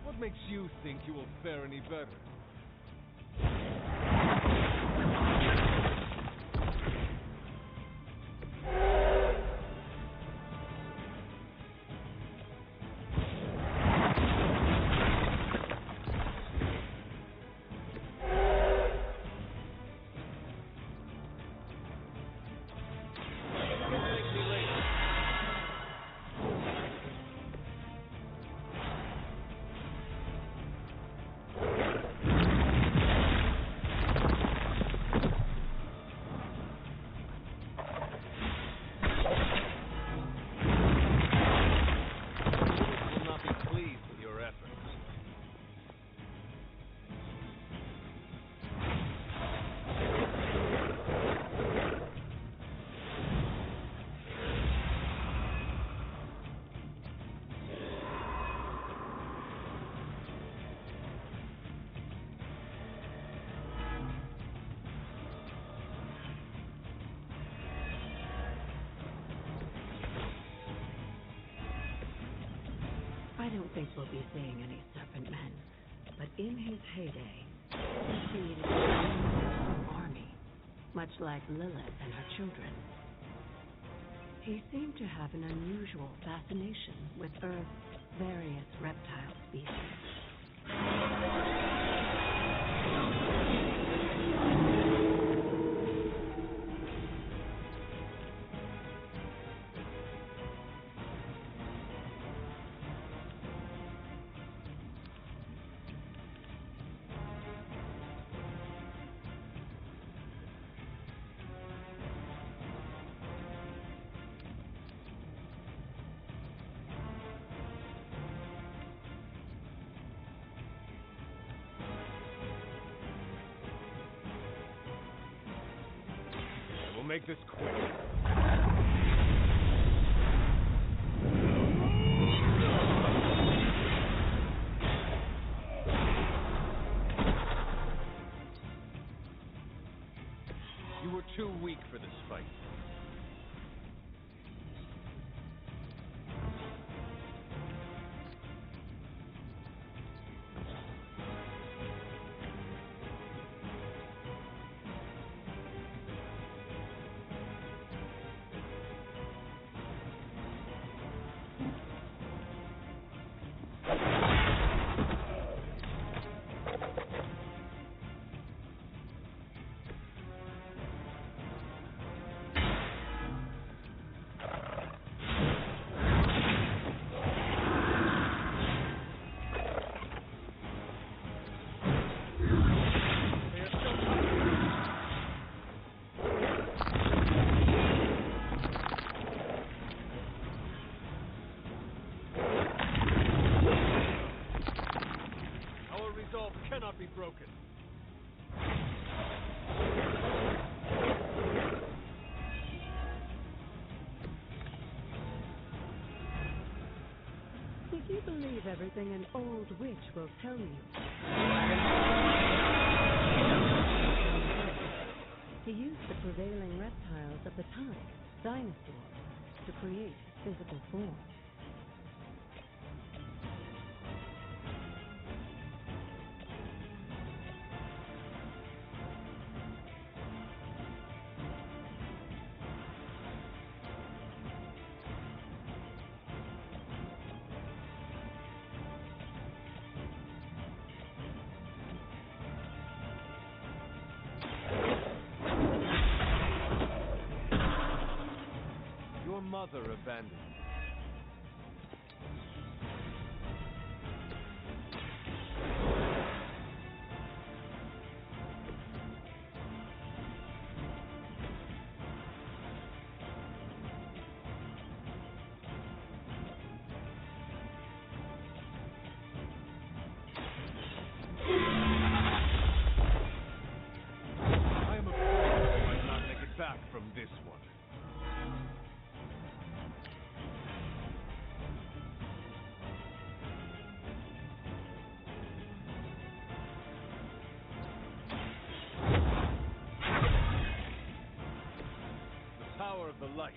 What makes you think you will fare any better? I don't think we'll be seeing any serpent men, but in his heyday, he created an army, much like Lilith and her children. He seemed to have an unusual fascination with Earth's various reptile species. We'll make this quick. You were too weak for this fight. you believe everything an old witch will tell you. He used the prevailing reptiles of the time, dinosaurs, to create his physical form. Your mother abandoned you. I am afraid I might not make it back from this one. Power of the light.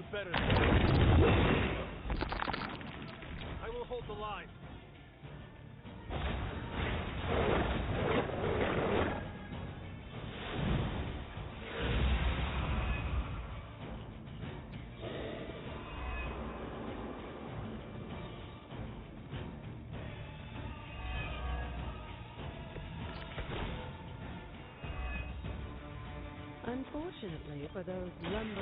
Better. I will hold the line. Unfortunately for those lumbering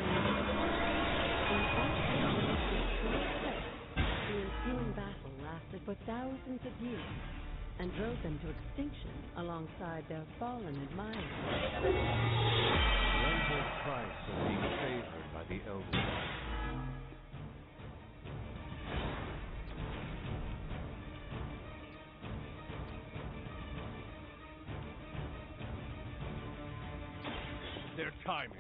the ensuing battle lasted for thousands of years and drove them to extinction alongside their fallen admirers. Learn the price of being favored by the elders. Their time is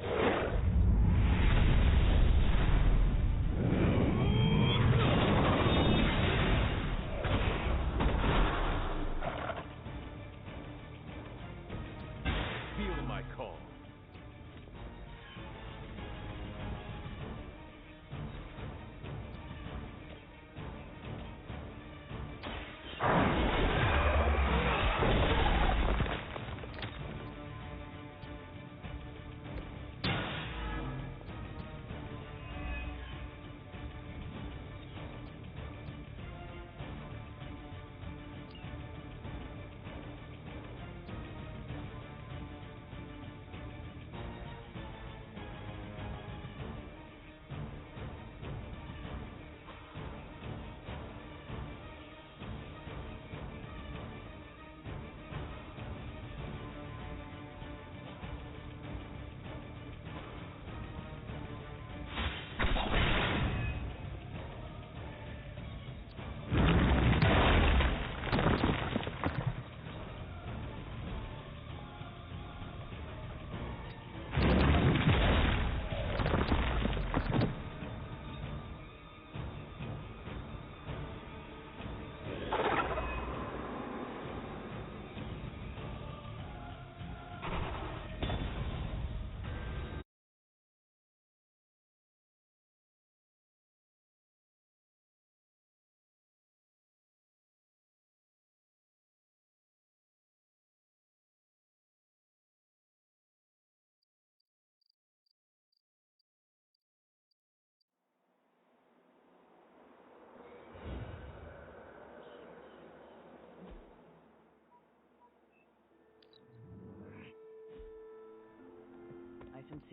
feel my call.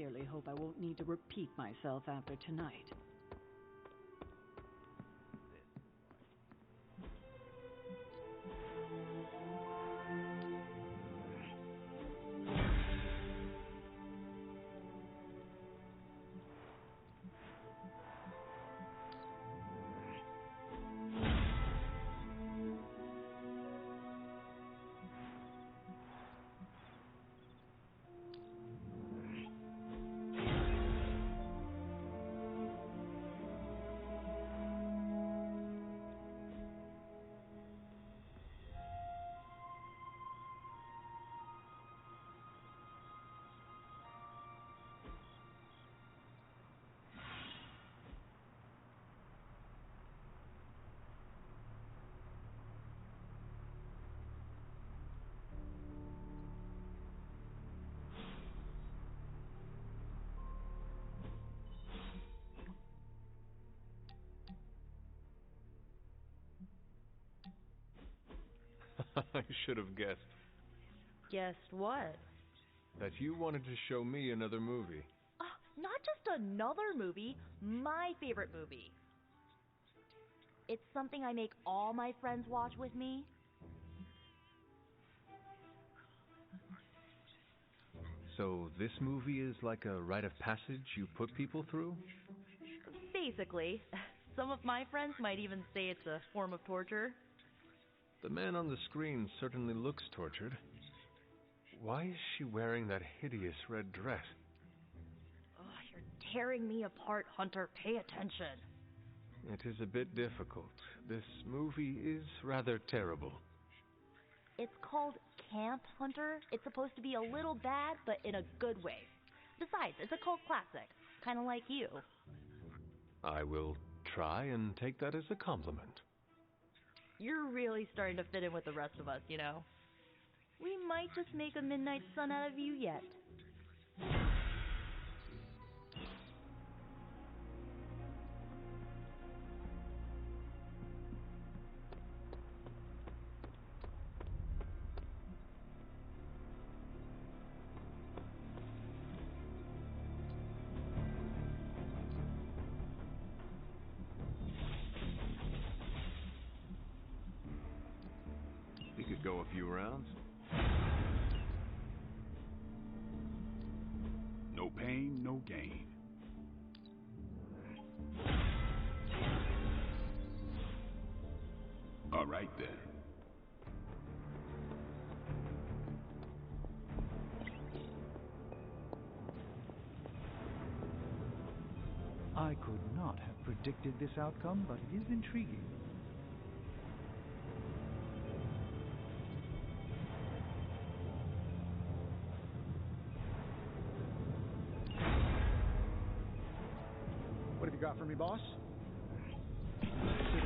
sincerely hope I won't need to repeat myself after tonight. I should have guessed. Guessed what? That you wanted to show me another movie. Not just another movie, my favorite movie. It's something I make all my friends watch with me. So this movie is like a rite of passage you put people through? Basically. Some of my friends might even say it's a form of torture. The man on the screen certainly looks tortured. Why is she wearing that hideous red dress? You're tearing me apart, Hunter. Pay attention. It is a bit difficult. This movie is rather terrible. It's called Camp, Hunter. It's supposed to be a little bad, but in a good way. Besides, it's a cult classic. Kind of like you. I will try and take that as a compliment. You're really starting to fit in with the rest of us, you know. We might just make a midnight sun out of you yet. We could go a few rounds. No pain, no gain. All right then. I could not have predicted this outcome, but it is intriguing. What have you got for me, boss?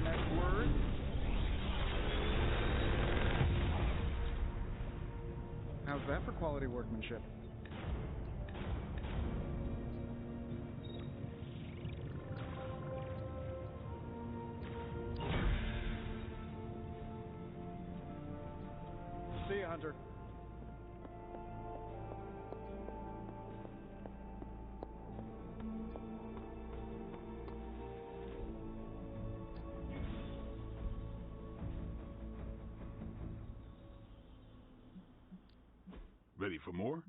Next word. How's that for quality workmanship? See you, Hunter. Ready for more?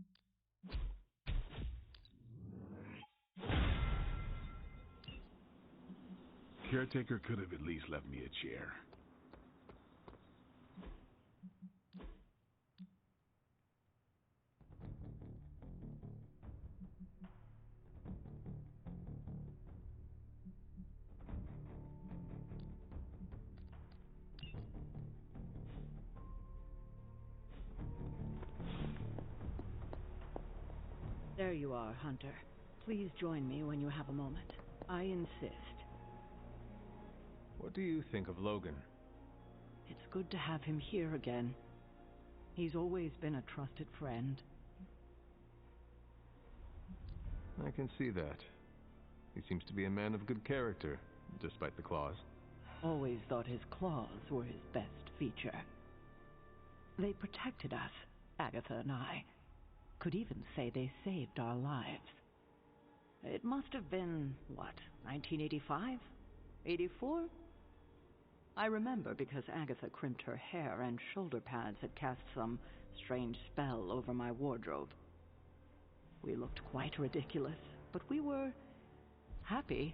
Caretaker could have at least left me a chair. There you are, Hunter. Please join me when you have a moment. I insist. What do you think of Logan? It's good to have him here again. He's always been a trusted friend. I can see that. He seems to be a man of good character, despite the claws. Always thought his claws were his best feature. They protected us, Agatha and I. Could even say they saved our lives. It must have been, what, 1985? 84? I remember because Agatha crimped her hair and shoulder pads had cast some strange spell over my wardrobe. We looked quite ridiculous, but we were happy.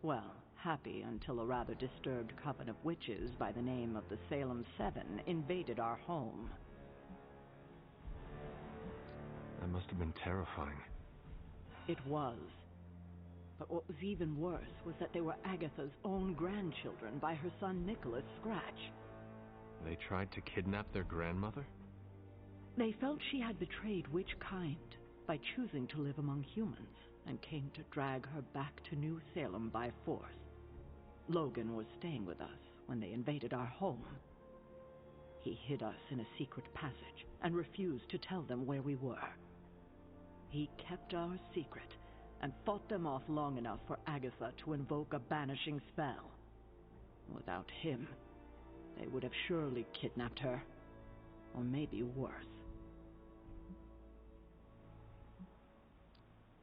Well, happy until a rather disturbed coven of witches by the name of the Salem Seven invaded our home. That must have been terrifying. It was. But what was even worse was that they were Agatha's own grandchildren by her son Nicholas Scratch. They tried to kidnap their grandmother? They felt she had betrayed which kind by choosing to live among humans and came to drag her back to New Salem by force. Logan was staying with us when they invaded our home. He hid us in a secret passage and refused to tell them where we were. He kept our secret and fought them off long enough for Agatha to invoke a banishing spell. Without him, they would have surely kidnapped her, or maybe worse.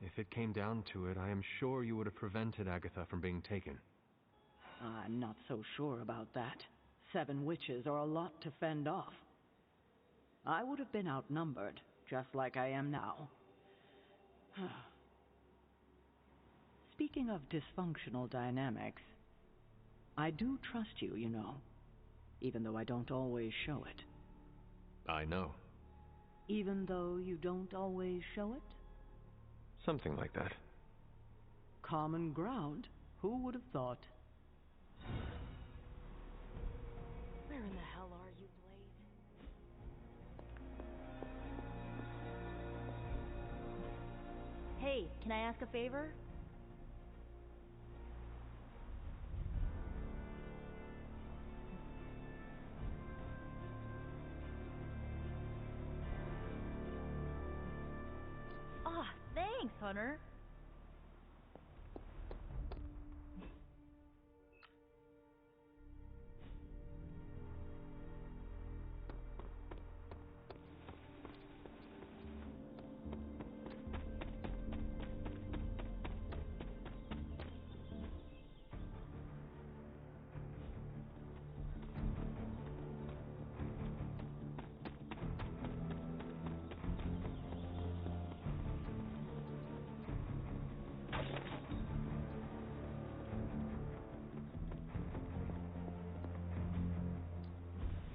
If it came down to it, I am sure you would have prevented Agatha from being taken. I'm not so sure about that. 7 witches are a lot to fend off. I would have been outnumbered, just like I am now. Speaking of dysfunctional dynamics, I do trust you, you know, even though I don't always show it. I know. Even though you don't always show it? Something like that. Common ground. Who would have thought? Where in the hell are you, Blaze? Hey, can I ask a favor? Ah, thanks, Hunter.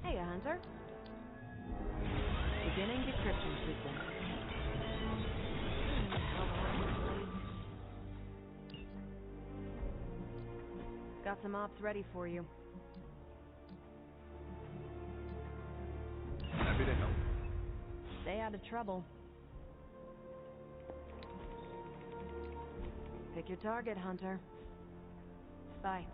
Hey, Hunter. Beginning decryption sequence. Got some ops ready for you. Happy to help. Stay out of trouble. Pick your target, Hunter. Bye.